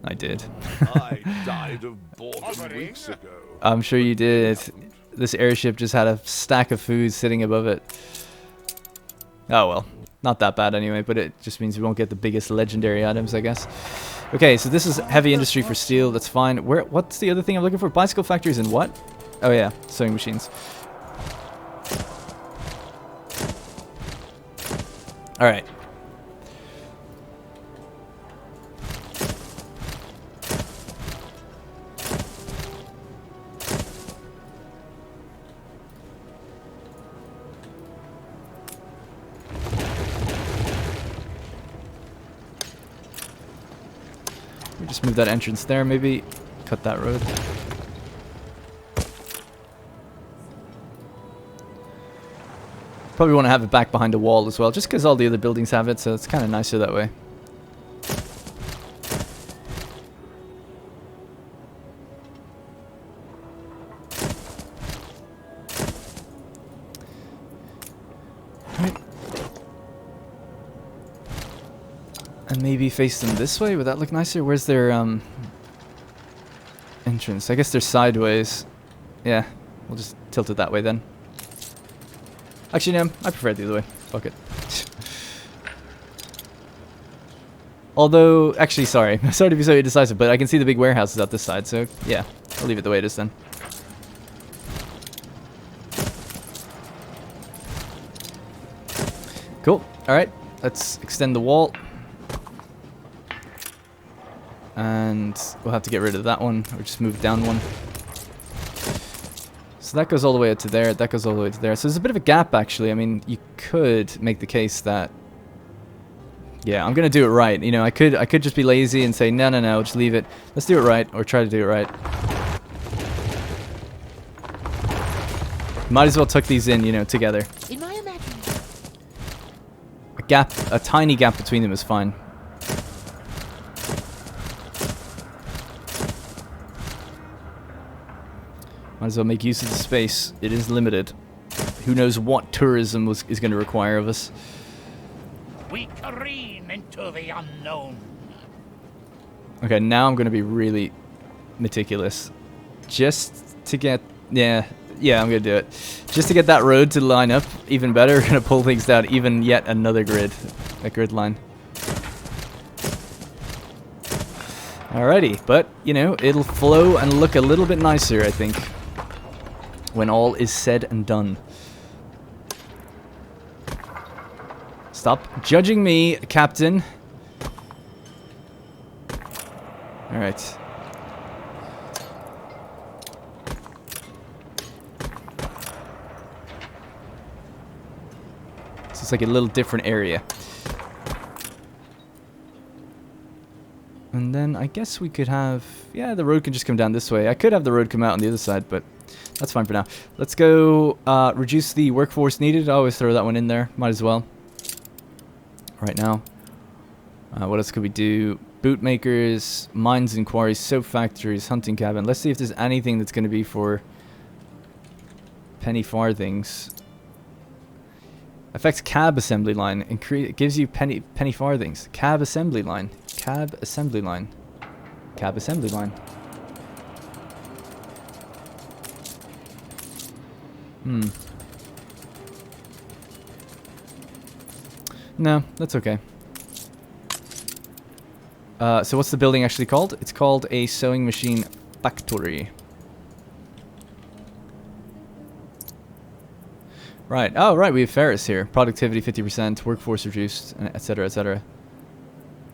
I did. I died of boredom weeks ago. I'm sure you did. This airship just had a stack of food sitting above it. Oh well, not that bad anyway, but it just means we won't get the biggest legendary items, I guess. Okay, so this is heavy industry for steel, that's fine. What's the other thing I'm looking for? Bicycle factories and what? Oh yeah, sewing machines. Alright. We just move that entrance there, maybe cut that road. Probably want to have it back behind a wall as well, just because all the other buildings have it, so it's kind of nicer that way. And maybe face them this way? Would that look nicer? Where's their entrance? I guess they're sideways. Yeah, we'll just tilt it that way then. Actually, no, I prefer it the other way. Fuck it. Although, actually, sorry. Sorry to be so indecisive, but I can see the big warehouses out this side, so yeah, I'll leave it the way it is then. Cool. Alright, let's extend the wall. And we'll have to get rid of that one, or just move down one. So that goes all the way up to there, that goes all the way to there. So there's a bit of a gap, actually. I mean, you could make the case that... yeah, I'm gonna do it right. You know, I could just be lazy and say, no, just leave it. Let's do it right, or try to do it right. Might as well tuck these in, you know, together. In my imagination. A tiny gap between them is fine. Might as well make use of the space. It is limited. Who knows what tourism is going to require of us. We careen into the unknown. Okay, now I'm going to be really meticulous. Just to get... yeah, I'm going to do it. Just to get that road to line up even better, we're going to pull things down even yet another grid. A grid line. Alrighty, but, you know, it'll flow and look a little bit nicer, I think. When all is said and done. Stop judging me, Captain. Alright. So it's like a little different area. And then I guess we could have... yeah, the road can just come down this way. I could have the road come out on the other side, but that's fine for now. Let's go reduce the workforce needed. I always throw that one in there. Might as well. Right now. What else could we do? Bootmakers, mines and quarries, soap factories, hunting cabin. Let's see if there's anything that's going to be for penny farthings. Affects cab assembly line. It gives you penny farthings. Cab assembly line. Cab assembly line. Cab assembly line. No, that's okay. So what's the building actually called? It's called a sewing machine factory. Right. Oh, right. We have Ferris here. Productivity 50%, workforce reduced, etc., etc.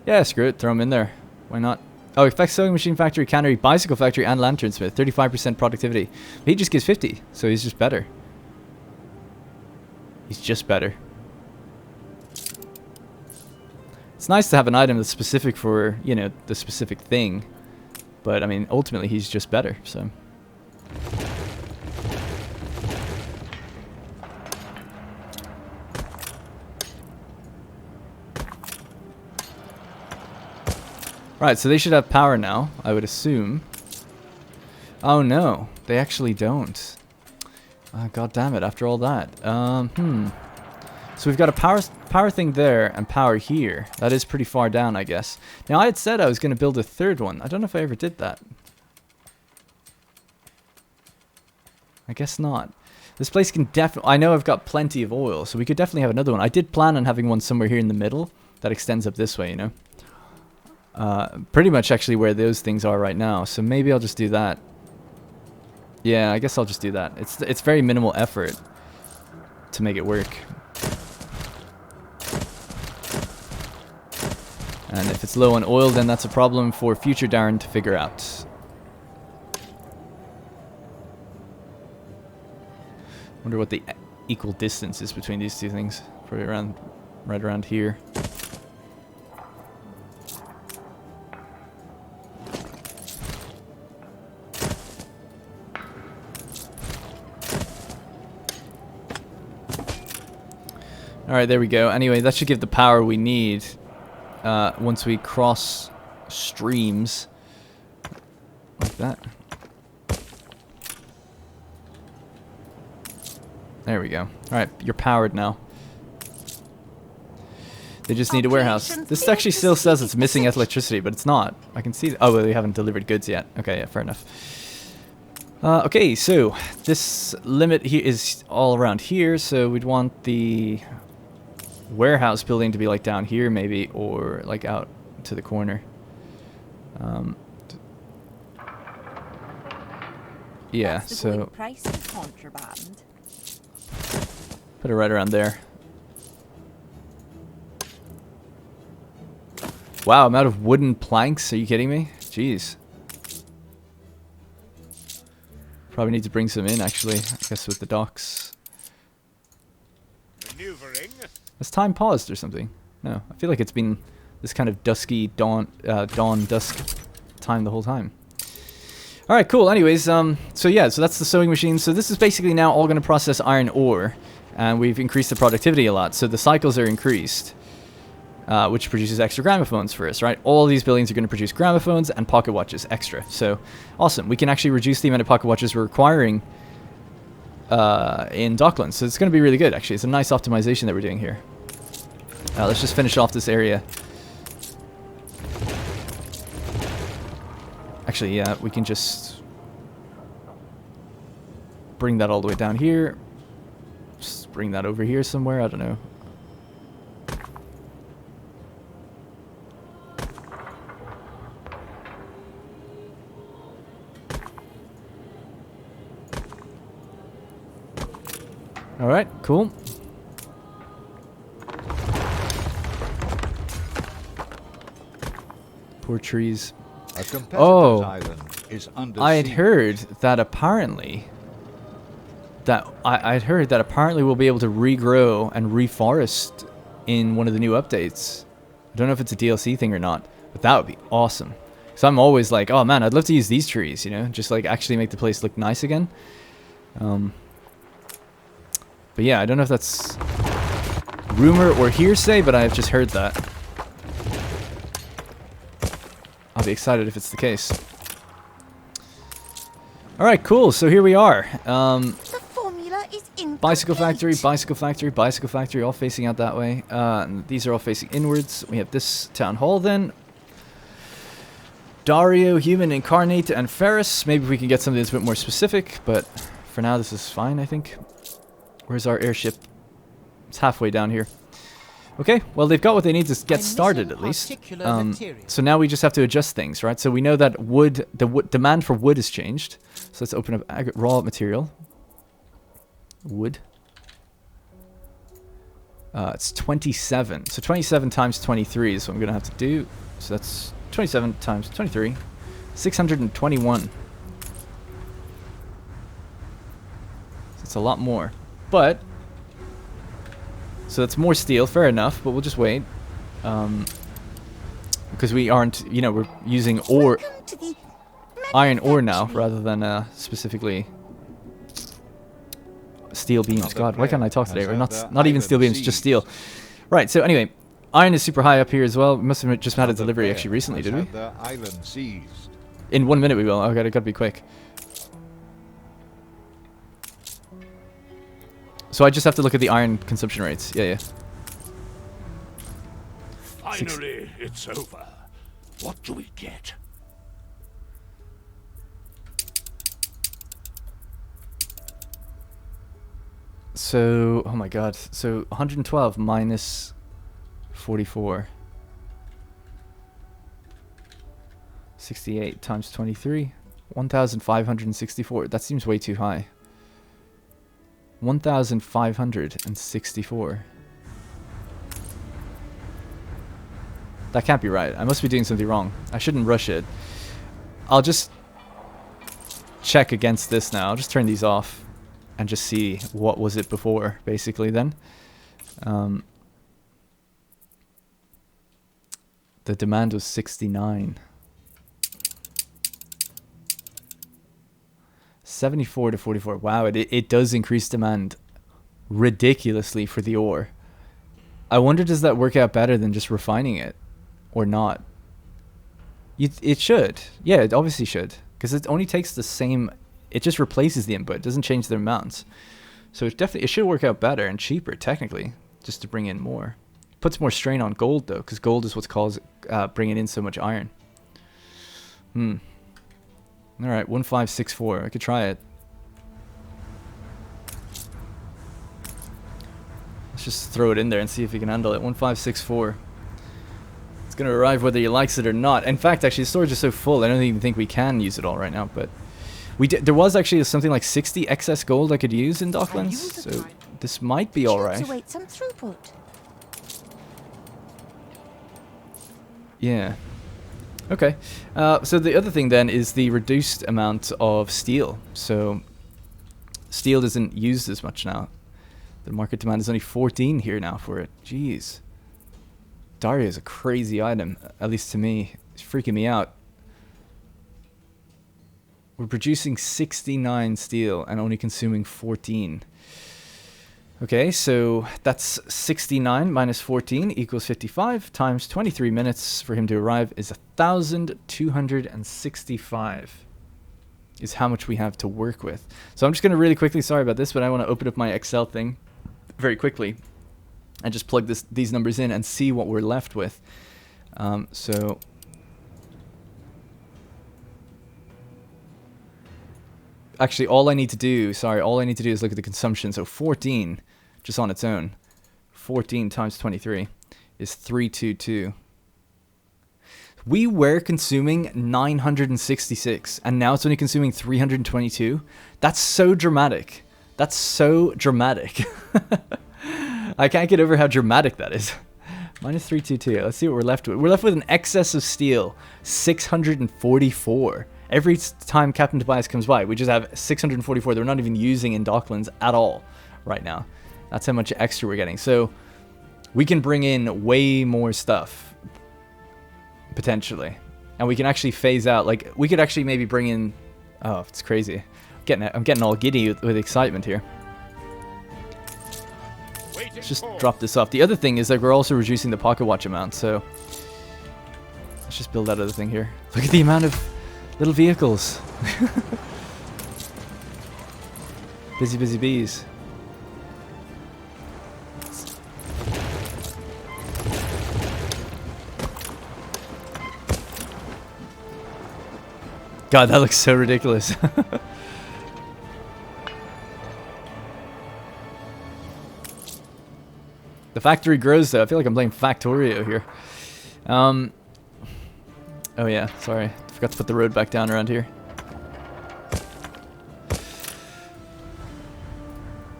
Yeah, screw it. Throw them in there. Why not? Oh, affects sewing machine factory, cannery, bicycle factory, and lanternsmith. 35% productivity. He just gives 50, so he's just better. He's just better. It's nice to have an item that's specific for, you know, the specific thing. But, I mean, ultimately, he's just better, so... Right, so they should have power now, I would assume. Oh no, they actually don't. God damn it, after all that. So we've got a power thing there and power here. That is pretty far down, I guess. Now, I had said I was going to build a third one. I don't know if I ever did that. I guess not. This place can definitely... I know I've got plenty of oil, so we could definitely have another one. I did plan on having one somewhere here in the middle that extends up this way, you know. Pretty much actually where those things are right now. So maybe I'll just do that. Yeah, I guess I'll just do that. It's very minimal effort to make it work. And if it's low on oil, then that's a problem for future Darren to figure out. Wonder what the equal distance is between these two things. Probably around, right around here. Alright, there we go. Anyway, that should give the power we need once we cross streams. Like that. There we go. Alright, you're powered now. They just need a warehouse. This actually still says it's missing electricity, but it's not. I can see... Oh, well, they haven't delivered goods yet. Okay, yeah, fair enough. Okay, so this limit here is all around here, so we'd want the warehouse building to be like down here maybe, or like out to the corner. Yeah, so price of contraband. Put it right around there. Wow, amount of wooden planks, are you kidding me? Jeez. Probably need to bring some in actually, I guess with the docks. Maneuvering. Has time paused or something? No, I feel like it's been this kind of dusky dawn dusk time the whole time. Alright, cool. Anyways, so yeah, so that's the sewing machine. So this is basically now all going to process iron ore, and we've increased the productivity a lot. So the cycles are increased, which produces extra gramophones for us, right? All these buildings are going to produce gramophones and pocket watches extra. So awesome. We can actually reduce the amount of pocket watches we're requiring in Docklands. So it's going to be really good, actually. It's a nice optimization that we're doing here. Let's just finish off this area. Actually, yeah, we can just bring that all the way down here. Just bring that over here somewhere. I don't know. All right, cool. Poor trees. A competitor's Oh, island is under I had siege. heard that apparently I'd heard that apparently we'll be able to regrow and reforest in one of the new updates. I don't know if it's a DLC thing or not, but that would be awesome. So I'm always like, oh man, I'd love to use these trees, you know, just like actually make the place look nice again. But yeah, I don't know if that's rumor or hearsay, but I've just heard that. I'll be excited if it's the case. Alright, cool. So here we are. The formula is incomplete. Bicycle factory, bicycle factory, bicycle factory, all facing out that way. And these are all facing inwards. We have this town hall then. Dario, Human, Incarnate, and Ferris. Maybe we can get something that's a bit more specific, but for now this is fine, I think. Where's our airship? It's halfway down here. Okay, well they've got what they need to get started at least. So now we just have to adjust things, right? So we know that the demand for wood has changed. So let's open up raw material. Wood. It's 27. So 27 times 23 is what I'm going to have to do. So that's 27 times 23. 621. So it's a lot more. But... so that's more steel, fair enough, but we'll just wait. Because we aren't, you know, we're using ore, iron ore now, rather than specifically steel beams. God, why can't I talk today? We're not even steel beams, just steel. Right, so anyway, Iron is super high up here as well. We must have just had a Other delivery player actually recently, has did we? had their island seized. In 1 minute we will. Okay, gotta be quick. So I just have to look at the iron consumption rates. Yeah, yeah. Finally, it's over. What do we get? So, oh my god. So 112 minus 44. 68 times 23. 1,564. That seems way too high. 1,564. That can't be right. I must be doing something wrong. I shouldn't rush it. I'll just check against this now. I'll just turn these off and just see what was it before, basically, then. The demand was 69. 74 to 44. Wow, it does increase demand ridiculously for the ore. I wonder, does that work out better than just refining it? Or not? It should. Yeah, it obviously should. Because it only takes the same... It just replaces the input. It doesn't change the amounts. So it should work out better and cheaper, technically, just to bring in more. Puts more strain on gold, though, because gold is what's caused bringing in so much iron. Alright, 1564. I could try it. Let's just throw it in there and see if we can handle it. 1564. It's going to arrive whether he likes it or not. In fact, actually, the storage is so full, I don't even think we can use it all right now, but... There was actually something like 60 excess gold I could use in Docklands, so this might be alright. To wait some throughput. Yeah. Okay. So the other thing then is the reduced amount of steel. So steel isn't used as much now. The market demand is only 14 here now for it. Jeez. Daria is a crazy item, at least to me. It's freaking me out. We're producing 69 steel and only consuming 14. Okay, so that's 69 minus 14 equals 55 times 23 minutes for him to arrive is 1,265 is how much we have to work with. So I'm just going to really quickly, sorry about this, but I want to open up my Excel thing very quickly and just plug these numbers in and see what we're left with. So... Actually, all I need to do is look at the consumption. So 14, just on its own, 14 times 23 is 322. We were consuming 966, and now it's only consuming 322. That's so dramatic. That's so dramatic. I can't get over how dramatic that is. Minus 322. Let's see what we're left with. We're left with an excess of steel, 644. Every time Captain Tobias comes by, we just have 644 that we're not even using in Docklands at all right now. That's how much extra we're getting. So we can bring in way more stuff, potentially. And we can actually phase out, like, we could actually maybe bring in... Oh, it's crazy. I'm getting all giddy with excitement here. Let's just drop this off. The other thing is that we're also reducing the pocket watch amount, so... Let's just build that other thing here. Look at the amount of... little vehicles. Busy, busy bees. God, that looks so ridiculous. The factory grows, though. I feel like I'm playing Factorio here. Oh yeah, sorry. Forgot to put the road back down around here.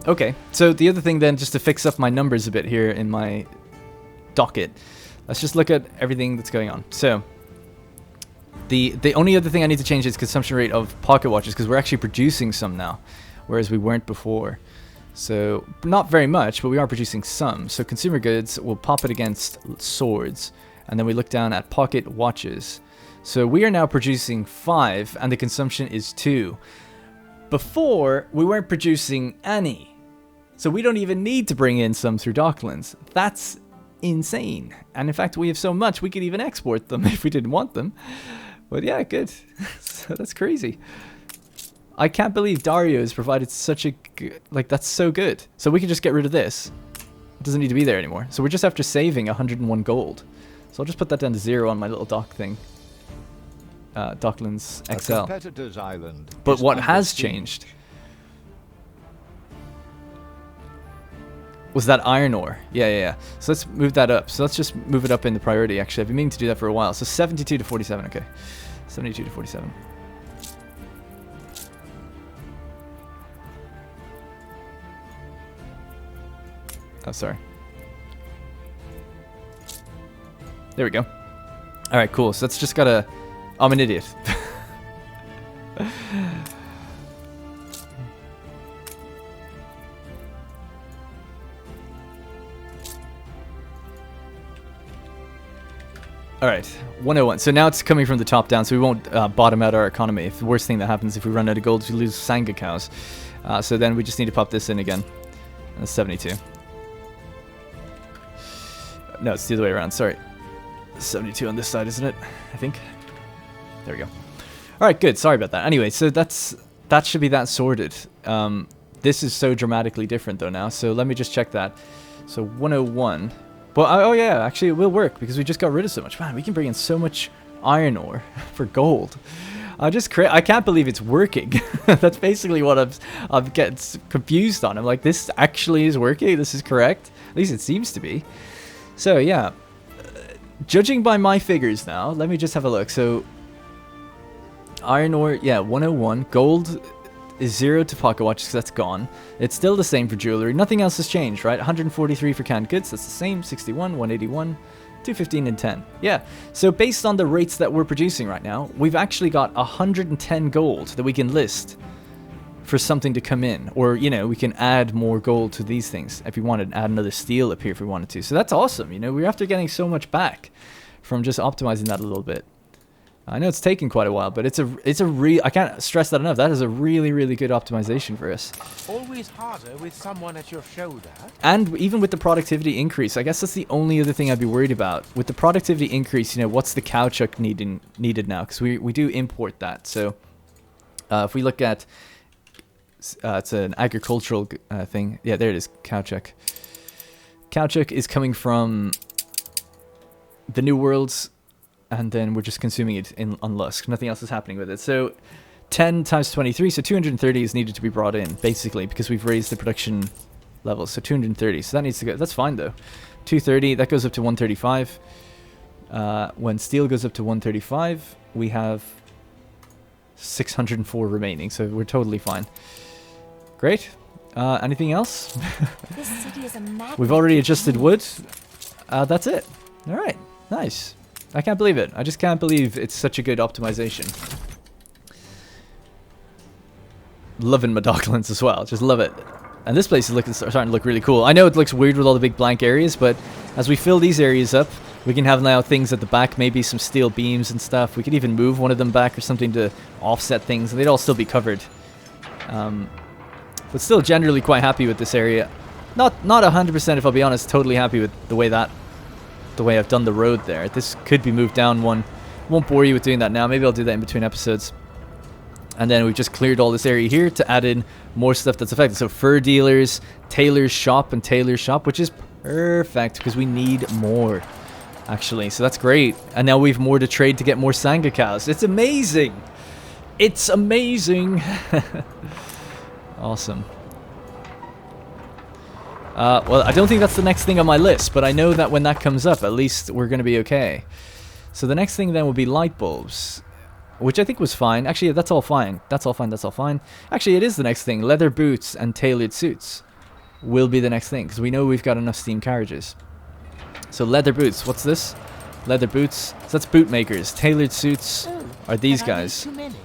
Okay, so the other thing then, just to fix up my numbers a bit here in my docket, let's just look at everything that's going on. So, the only other thing I need to change is consumption rate of pocket watches, because we're actually producing some now, whereas we weren't before. So, not very much, but we are producing some. So consumer goods, we'll pop it against swords, and then we look down at pocket watches. So we are now producing 5, and the consumption is 2. Before, we weren't producing any. So we don't even need to bring in some through Docklands. That's insane. And in fact, we have so much, we could even export them if we didn't want them. But yeah, good. So that's crazy. I can't believe Dario has provided such a... Like, that's so good. So we can just get rid of this. It doesn't need to be there anymore. So we're just after saving 101 gold. So I'll just put that down to 0 on my little dock thing. Docklands XL. A competitor's island. But is what under has siege. changed was that iron ore. Yeah. So let's move that up. So let's just move it up in the priority, actually. I've been meaning to do that for a while. So 72 to 47, okay. 72 to 47. Oh, sorry. There we go. Alright, cool. So that's just gotta... I'm an idiot. Alright, 101. So now it's coming from the top down, so we won't bottom out our economy. If the worst thing that happens if we run out of gold is we lose Sanga cows. So then we just need to pop this in again. And that's 72. No, it's the other way around, sorry. 72 on this side, isn't it? I think. There we go. Alright, good. Sorry about that. Anyway, so that should be that sorted. This is so dramatically different though now, so let me just check that. So 101. Well, oh yeah, actually it will work because we just got rid of so much. Man, we can bring in so much iron ore for gold. I can't believe it's working. That's basically what I'm getting confused on. I'm like, this actually is working. This is correct. At least it seems to be. So yeah, judging by my figures now, let me just have a look. So iron ore, yeah, 101. Gold is 0 to pocket watches because that's gone. It's still the same for jewelry. Nothing else has changed, right? 143 for canned goods. That's the same. 61, 181, 215, and 10. Yeah. So based on the rates that we're producing right now, we've actually got 110 gold that we can list for something to come in. Or, you know, we can add more gold to these things if we wanted. Add another steel up here if we wanted to. So that's awesome. You know, we're after getting so much back from just optimizing that a little bit. I know it's taken quite a while, but I can't stress that enough. That is a really, really good optimization for us. Always harder with someone at your shoulder. And even with the productivity increase, I guess that's the only other thing I'd be worried about. With the productivity increase, you know, what's the cow chuck needed now? Because we do import that. So if we look at, it's an agricultural thing. Yeah, there it is, cow chuck. Cow chuck is coming from the New Worlds. And then we're just consuming it on Lusk. Nothing else is happening with it. So 10 times 23, so 230 is needed to be brought in, basically, because we've raised the production levels. So 230, so that needs to go. That's fine, though. 230, that goes up to 135. When steel goes up to 135, we have 604 remaining, so we're totally fine. Great. Anything else? This city is a magnet. We've already adjusted wood. That's it. All right, nice. I can't believe it. I just can't believe it's such a good optimization. Loving my Docklands as well. Just love it. And this place is starting to look really cool. I know it looks weird with all the big blank areas, but as we fill these areas up, we can have now things at the back, maybe some steel beams and stuff. We could even move one of them back or something to offset things, and they'd all still be covered. But still generally quite happy with this area. Not 100%, if I'll be honest, totally happy with the way I've done the road there. This could be moved down one. Won't bore you with doing that now. Maybe I'll do that in between episodes. And then we've just cleared all this area here to add in more stuff that's affected. So fur dealers, tailor's shop, and tailor's shop, which is perfect because we need more, actually. So that's great. And now we've more to trade to get more Sanga cows. It's amazing. It's amazing. Awesome. Well, I don't think that's the next thing on my list, but I know that when that comes up, at least we're going to be okay. So the next thing then will be light bulbs, which I think was fine. Actually, that's all fine. That's all fine. That's all fine. Actually, it is the next thing. Leather boots and tailored suits will be the next thing, because we know we've got enough steam carriages. So leather boots. What's this? Leather boots. So that's bootmakers. Tailored suits are these guys. Too many.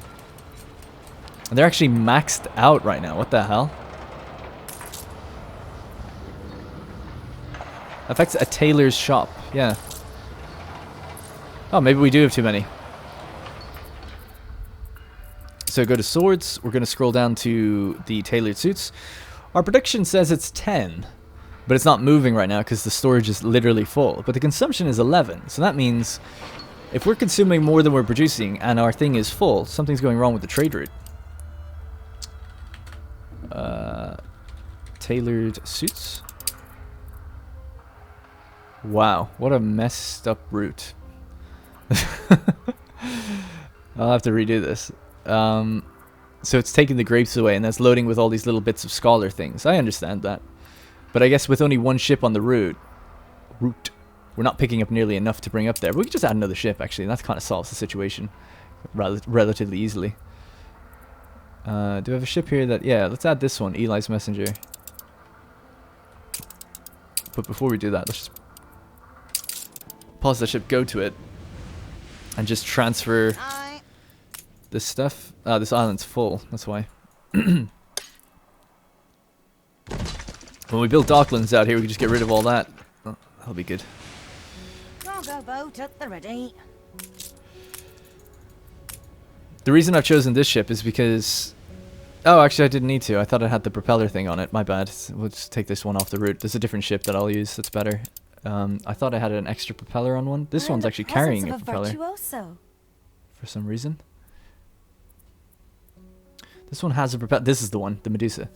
And they're actually maxed out right now. What the hell? Affects a tailor's shop. Yeah. Oh, maybe we do have too many. So go to swords. We're going to scroll down to the tailored suits. Our production says it's 10. But it's not moving right now because the storage is literally full. But the consumption is 11. So that means if we're consuming more than we're producing and our thing is full, something's going wrong with the trade route. Tailored suits. Wow, what a messed up route. I'll have to redo this. So it's taking the grapes away, and that's loading with all these little bits of scholar things. I understand that. But I guess with only one ship on the route, we're not picking up nearly enough to bring up there. But we could just add another ship, actually, and that kind of solves the situation relatively easily. Do we have a ship here that... Yeah, let's add this one, Eli's Messenger. But before we do that, let's just pause the ship, go to it, and just transfer this stuff. This island's full, that's why. When we build Docklands out here, we can just get rid of all that. Oh, that'll be good. Cargo boat at the ready. The reason I've chosen this ship is because... Oh, actually I didn't need to. I thought it had the propeller thing on it. My bad. We'll just take this one off the route. There's a different ship that I'll use that's better. I thought I had an extra propeller on one. This one's actually carrying a propeller. For some reason. This one has a propeller. This is the one, the Medusa.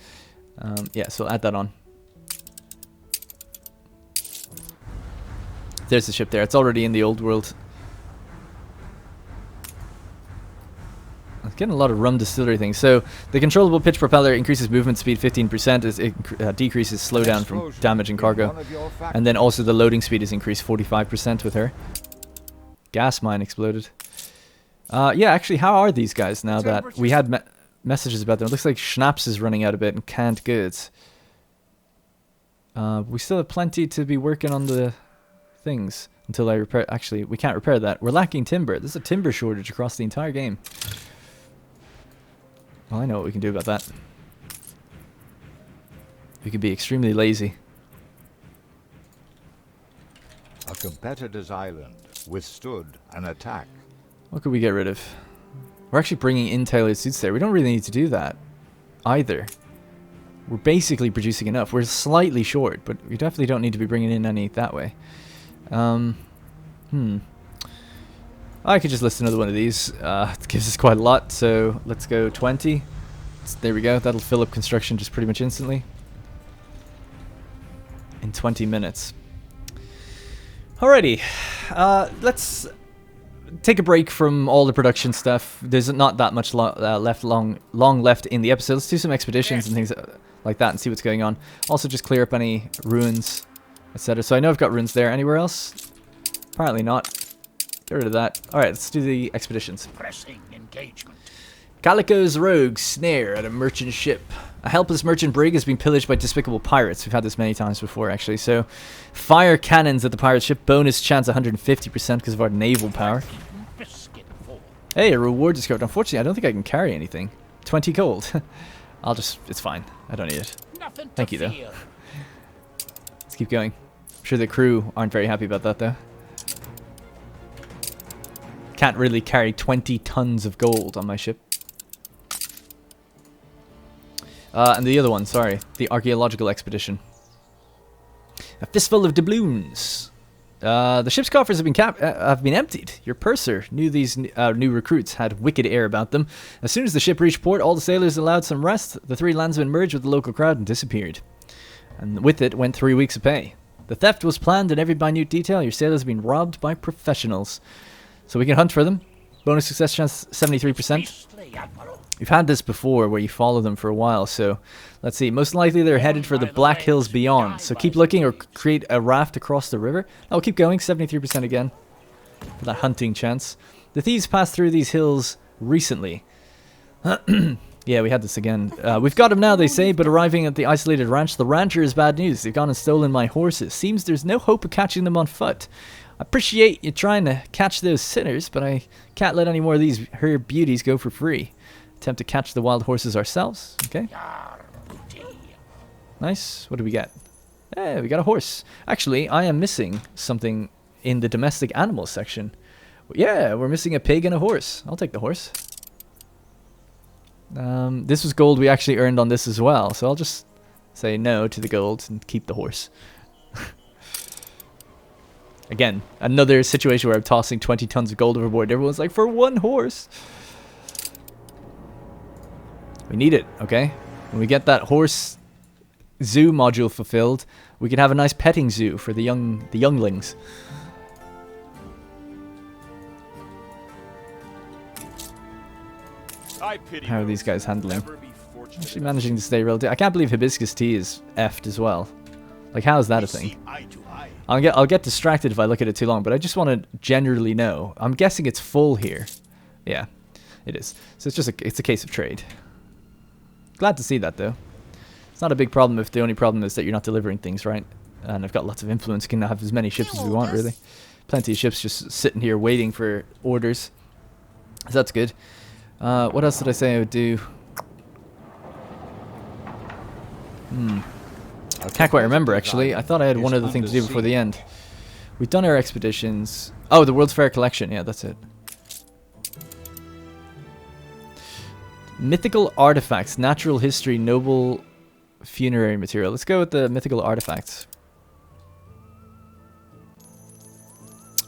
Yeah, so I'll add that on. There's the ship there. It's already in the old world. I'm getting a lot of rum distillery things. So the controllable pitch propeller increases movement speed 15% as it decreases slowdown from damage and cargo. And then also the loading speed is increased 45% with her. Gas mine exploded. Yeah, actually, how are these guys now that we had messages about them? It looks like Schnapps is running out a bit and canned goods. We still have plenty to be working on the things until I repair. Actually, we can't repair that. We're lacking timber. There's a timber shortage across the entire game. Well, I know what we can do about that. We can be extremely lazy. A competitor's island withstood an attack. What could we get rid of? We're actually bringing in tailored suits there. We don't really need to do that either. We're basically producing enough. We're slightly short, but we definitely don't need to be bringing in any that way. I could just list another one of these. It gives us quite a lot, so let's go 20. There we go. That'll fill up construction just pretty much instantly. In 20 minutes. Alrighty. Let's take a break from all the production stuff. There's not that much long left in the episode. Let's do some expeditions and things like that and see what's going on. Also just clear up any ruins, etc. So I know I've got ruins there. Anywhere else? Apparently not. Get rid of that. Alright, let's do the expeditions. Pressing engagement. Calico's rogues snare at a merchant ship. A helpless merchant brig has been pillaged by despicable pirates. We've had this many times before, actually. So, fire cannons at the pirate ship. Bonus chance 150% because of our naval power. Hey, a reward discovered. Unfortunately, I don't think I can carry anything. 20 gold. I'll just... It's fine. I don't need it. Thank you, though. Let's keep going. I'm sure the crew aren't very happy about that, though. Can't really carry 20 tons of gold on my ship. And the other one, sorry. The archaeological expedition. A fistful of doubloons. The ship's coffers have been emptied. Your purser knew these new recruits had wicked air about them. As soon as the ship reached port, all the sailors allowed some rest. The three landsmen merged with the local crowd and disappeared. And with it went 3 weeks of pay. The theft was planned in every minute detail. Your sailors have been robbed by professionals. So we can hunt for them. Bonus success chance 73%. We've had this before where you follow them for a while, so let's see. Most likely they're headed for the Black Hills beyond. So keep looking or create a raft across the river. I'll keep going, 73% again for that hunting chance. The thieves passed through these hills recently. Yeah, we had this again. We've got him now, they say, but arriving at the isolated ranch, the rancher is bad news. They've gone and stolen my horses. Seems there's no hope of catching them on foot. I appreciate you trying to catch those sinners, but I can't let any more of these her beauties go for free. Attempt to catch the wild horses ourselves. Okay. Nice. What do we get? Hey, we got a horse. Actually, I am missing something in the domestic animals section. Yeah, we're missing a pig and a horse. I'll take the horse. This was gold we actually earned on this as well, so I'll just say no to the gold and keep the horse. Again, another situation where I'm tossing 20 tons of gold overboard. Everyone's like, for one horse. We need it, okay? When we get that horse zoo module fulfilled, we can have a nice petting zoo for the younglings. I pity How are these those guys who will handling? never be fortunate Actually enough managing to stay relative. I can't believe hibiscus tea is effed as well. Like, how is that a thing? See eye to eye. I'll get distracted if I look at it too long, but I just want to generally know. I'm guessing it's full here. Yeah, it is. So it's just it's a case of trade. Glad to see that though. It's not a big problem if the only problem is that you're not delivering things, right? And I've got lots of influence, can have as many ships as we want, really. Plenty of ships just sitting here waiting for orders. So that's good. What else did I say I would do? I can't quite remember, actually. I thought I had one other thing to do before the end. We've done our expeditions. Oh, the World's Fair collection. Yeah, that's it. Mythical artifacts, natural history, noble funerary material. Let's go with the mythical artifacts.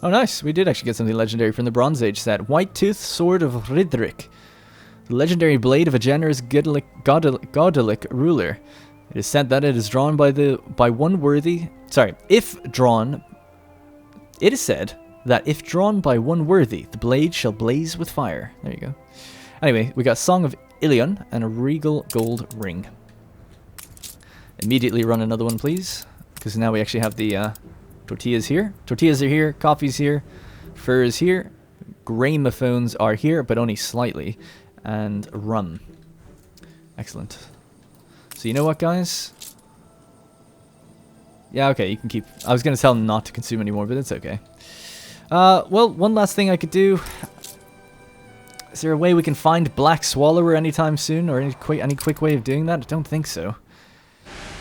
Oh, nice. We did actually get something legendary from the Bronze Age set. White Tooth Sword of Ridric. The legendary blade of a generous godelic ruler. It is said that it is drawn by one worthy... Sorry, if drawn... It is said that if drawn by one worthy, the blade shall blaze with fire. There you go. Anyway, we got Song of Ilion and a regal gold ring. Immediately run another one, please. Because now we actually have the tortillas here. Tortillas are here, coffee's here, fur is here, gramophones are here, but only slightly. And rum. Excellent. So you know what, guys? Yeah, okay, you can keep... I was going to tell them not to consume anymore, but it's okay. Well, one last thing I could do. Is there a way we can find Black Swallower anytime soon? Or any quick way of doing that? I don't think so.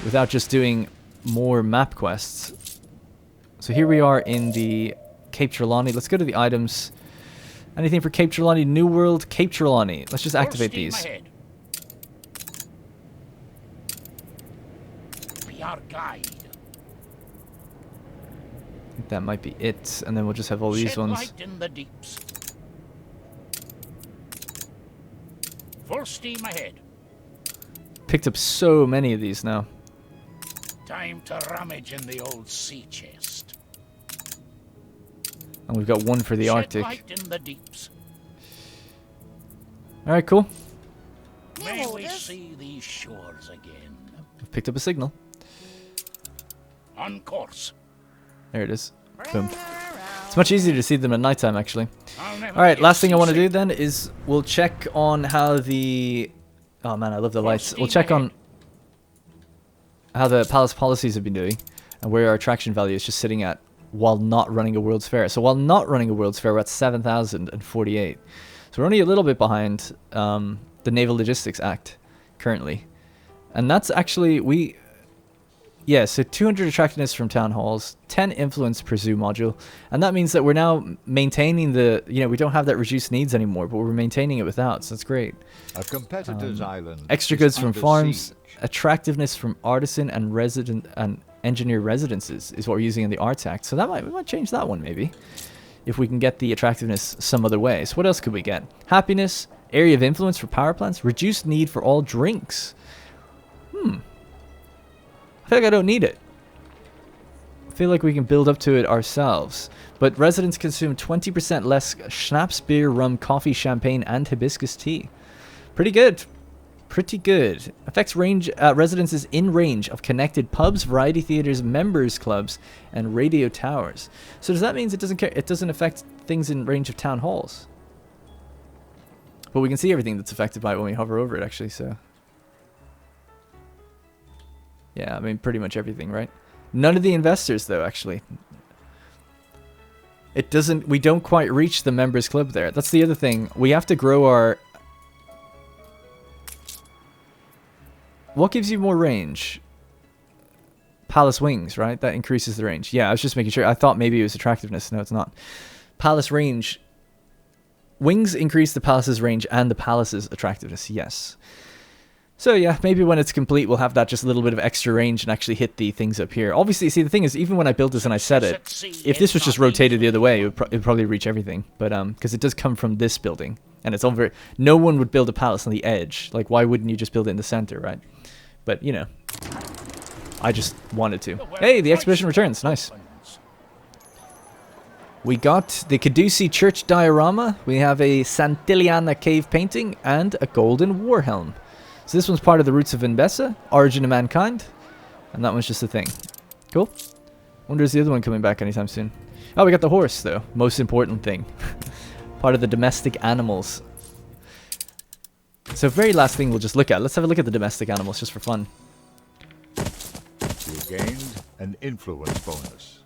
Without just doing more map quests. So here we are in the Cape Trelawney. Let's go to the items. Anything for Cape Trelawney? New World, Cape Trelawney. Let's just activate these. Be our guide. I think that might be it. And then we'll just have all these Shed ones. light in the deeps. Full steam ahead. Picked up so many of these now. Time to rummage in the old sea chest. And we've got one for the Shed Arctic. light in the deeps. Alright, cool. May we see these shores again. We've picked up a signal. On course. There it is. Boom. It's much easier to see them at nighttime, actually. I'll never Alright, get last thing I want to do seasick. then is we'll check on how the... Oh man, I love the lights. We'll check on how the palace policies have been doing and where our attraction value is just sitting at while not running a World's Fair. So while not running a World's Fair, we're at 7,048. So we're only a little bit behind the Naval Logistics Act currently. And that's actually... Yeah, so 200 attractiveness from town halls, 10 influence per zoo module, and that means that we're now maintaining the, we don't have that reduced needs anymore, but we're maintaining it without, so that's great. A competitor's island. Extra is goods from under farms, siege. attractiveness from artisan and resident and engineer residences is what we're using in the Arts Act, so we might change that one maybe, if we can get the attractiveness some other way. So what else could we get? Happiness, area of influence for power plants, reduced need for all drinks. I feel like I don't need it. I feel like we can build up to it ourselves. But residents consume 20% less schnapps, beer, rum, coffee, champagne, and hibiscus tea. Pretty good. Pretty good. Affects residences in range of connected pubs, variety theaters, members clubs, and radio towers. So does that mean it doesn't affect things in range of town halls? But we can see everything that's affected by it when we hover over it, actually, so... Yeah, I mean, pretty much everything, right? None of the investors, though, actually. We don't quite reach the members club there. That's the other thing. We have to grow our... What gives you more range? Palace Wings, right? That increases the range. Yeah, I was just making sure. I thought maybe it was attractiveness. No, it's not. Palace range. Wings increase the palace's range and the palace's attractiveness, yes. So yeah, maybe when it's complete, we'll have that just a little bit of extra range and actually hit the things up here. Obviously, see, the thing is, even when I built this and I set it, if this was just rotated the other way, it would probably reach everything. But because it does come from this building, and it's over. No one would build a palace on the edge. Like, why wouldn't you just build it in the center, right? But you know, I just wanted to. Hey, the expedition returns. Nice. We got the Caducee Church diorama. We have a Santillana cave painting and a golden war helm. So this one's part of the Roots of Inbessa, Origin of Mankind, and that one's just a thing. Cool. Wonder is the other one coming back anytime soon. Oh, we got the horse though. Most important thing. Part of the domestic animals. So very last thing we'll just look at. Let's have a look at the domestic animals just for fun. You gained an influence bonus.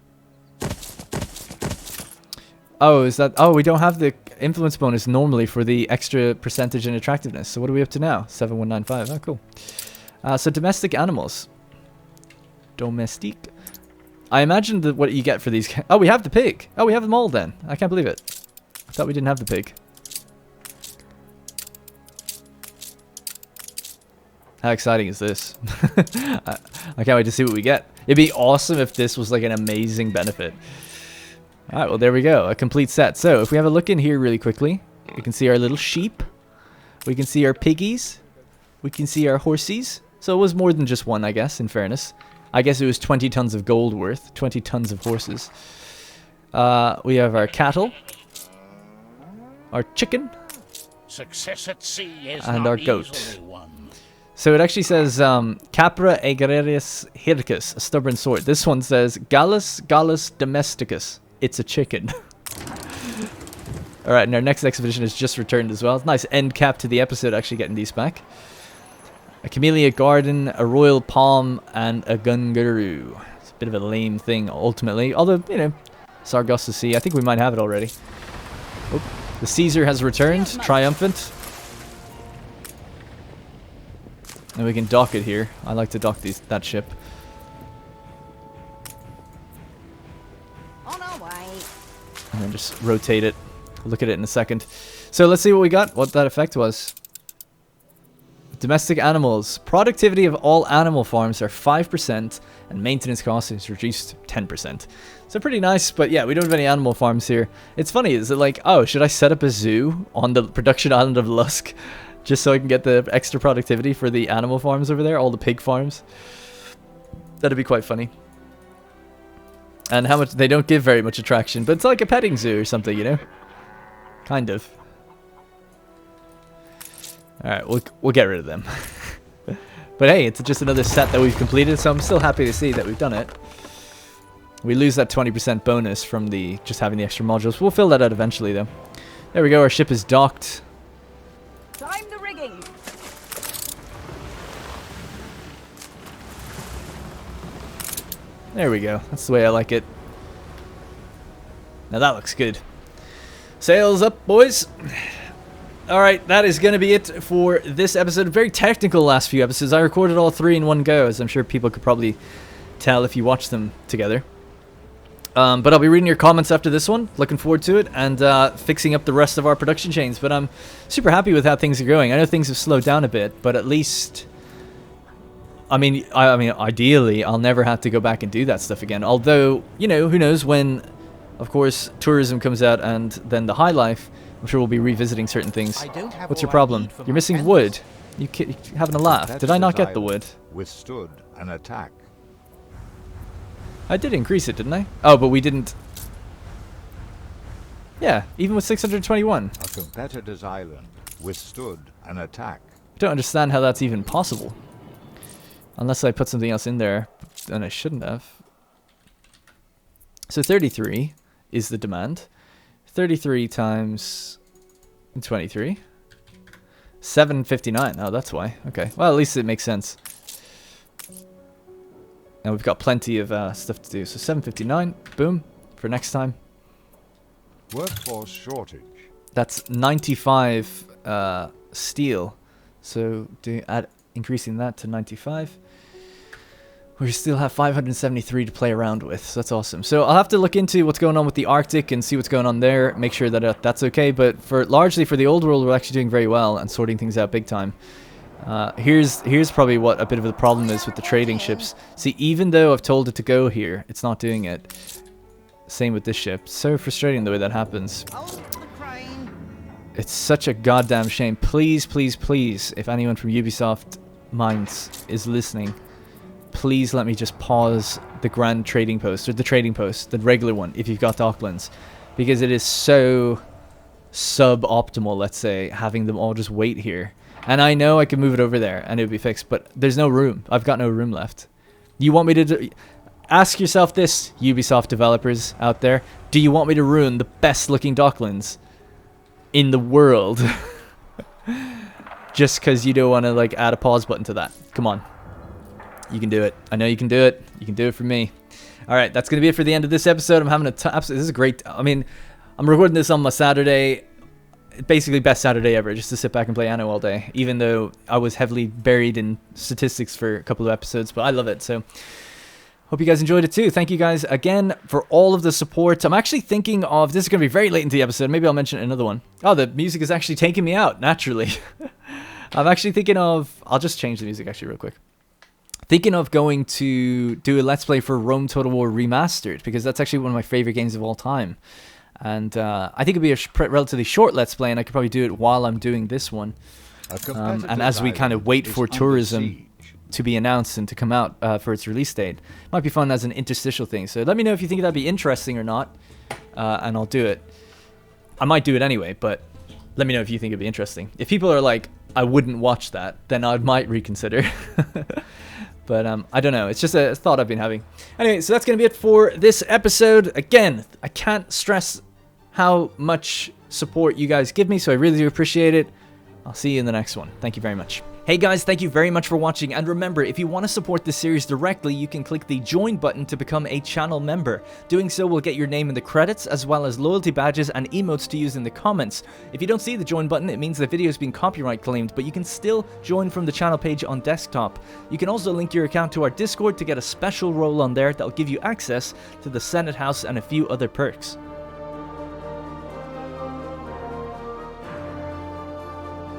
Oh, is that... Oh, we don't have the influence bonus normally for the extra percentage in attractiveness. So what are we up to now? 7195. Oh, cool. So domestic animals. Domestique. I imagine that what you get for these... Oh, we have the pig. Oh, we have them all then. I can't believe it. I thought we didn't have the pig. How exciting is this? I can't wait to see what we get. It'd be awesome if this was like an amazing benefit. Alright, well there we go. A complete set. So, if we have a look in here really quickly, we can see our little sheep. We can see our piggies. We can see our horsies. So it was more than just one, I guess, in fairness. I guess it was 20 tons of gold worth. 20 tons of horses. We have our cattle. Our chicken. Success at sea is and not our goat. easily won. So it actually says Capra aegreris hircus, a stubborn sort. This one says Gallus domesticus. It's a chicken. Alright, and our next expedition has just returned as well. Nice end cap to the episode, actually getting these back. A camellia garden, a royal palm, and a gunguru. It's a bit of a lame thing, ultimately. Although, you know, Sargasso Sea. I think we might have it already. Oh, the Caesar has returned, triumphant. And we can dock it here. I like to dock that ship. On our way. And then just rotate it. Look at it in a second. So let's see what we got, what that effect was. Domestic animals. Productivity of all animal farms are 5% and maintenance cost is reduced 10%. So pretty nice, but yeah, we don't have any animal farms here. It's funny, is it like, oh, should I set up a zoo on the production island of Lusk just so I can get the extra productivity for the animal farms over there, all the pig farms? That'd be quite funny. And how much, they don't give very much attraction, but it's like a petting zoo or something, you know? Kind of. Alright, we'll get rid of them. But hey, it's just another set that we've completed, so I'm still happy to see that we've done it. We lose that 20% bonus from the just having the extra modules. We'll fill that out eventually, though. There we go, our ship is docked. Time the rigging. There we go. That's the way I like it. Now that looks good. Sails up, boys. Alright, that is going to be it for this episode. Very technical last few episodes. I recorded all three in one go, as I'm sure people could probably tell if you watch them together. But I'll be reading your comments after this one. Looking forward to it, and fixing up the rest of our production chains. But I'm super happy with how things are going. I know things have slowed down a bit, but at least... I mean, ideally, I'll never have to go back and do that stuff again. Although, you know, who knows when, of course, tourism comes out and then the high life. I'm sure we'll be revisiting certain things. What's your problem? You're missing wood. You're having a laugh. Did I not get the wood? Withstood an attack. I did increase it, didn't I? Oh, but we didn't. Yeah, even with 621. A competitor's island withstood an attack. I don't understand how that's even possible. Unless I put something else in there, and I shouldn't have. So 33 is the demand. 33 times 23. 759. Oh, that's why. Okay. Well, at least it makes sense. And we've got plenty of stuff to do. So 759. Boom. For next time. Workforce shortage. That's 95 steel. So increasing that to 95. We still have 573 to play around with, so that's awesome. So I'll have to look into what's going on with the Arctic and see what's going on there, make sure that that's okay. But largely for the old world, we're actually doing very well and sorting things out big time. Here's probably what a bit of the problem is with the trading ships. See, even though I've told it to go here, it's not doing it. Same with this ship. So frustrating the way that happens. It's such a goddamn shame. Please, please, please, if anyone from Ubisoft Minds is listening, please let me just pause the Grand Trading Post, or the Trading Post, the regular one, if you've got Docklands. Because it is so suboptimal, let's say, having them all just wait here. And I know I could move it over there and it would be fixed, but there's no room. I've got no room left. You want me to ask yourself this, Ubisoft developers out there. Do you want me to ruin the best looking Docklands in the world? Just because you don't want to like add a pause button to that. Come on. You can do it. I know you can do it. You can do it for me. Alright, that's going to be it for the end of this episode. I'm having a this is a great... I mean, I'm recording this on my Saturday. Basically best Saturday ever, just to sit back and play Anno all day, even though I was heavily buried in statistics for a couple of episodes, but I love it. So hope you guys enjoyed it too. Thank you guys again for all of the support. I'm actually thinking of, this is going to be very late into the episode, maybe I'll mention another one. Oh, the music is actually taking me out naturally. I'm actually thinking of, I'll just change the music actually real quick. Thinking of going to do a Let's Play for Rome Total War Remastered, because that's actually one of my favorite games of all time. And I think it'd be a relatively short Let's Play, and I could probably do it while I'm doing this one. And as we kind of wait for tourism to be announced and to come out for its release date. Might be fun as an interstitial thing. So let me know if you think that'd be interesting or not, and I'll do it. I might do it anyway, but let me know if you think it'd be interesting. If people are like, I wouldn't watch that, then I might reconsider. But I don't know. It's just a thought I've been having. Anyway, so that's going to be it for this episode. Again, I can't stress how much support you guys give me, so I really do appreciate it. I'll see you in the next one. Thank you very much. Hey guys, thank you very much for watching, and remember, if you want to support this series directly, you can click the join button to become a channel member. Doing so will get your name in the credits, as well as loyalty badges and emotes to use in the comments. If you don't see the join button, it means the video is being copyright claimed, but you can still join from the channel page on desktop. You can also link your account to our Discord to get a special role on there that'll give you access to the Senate House and a few other perks.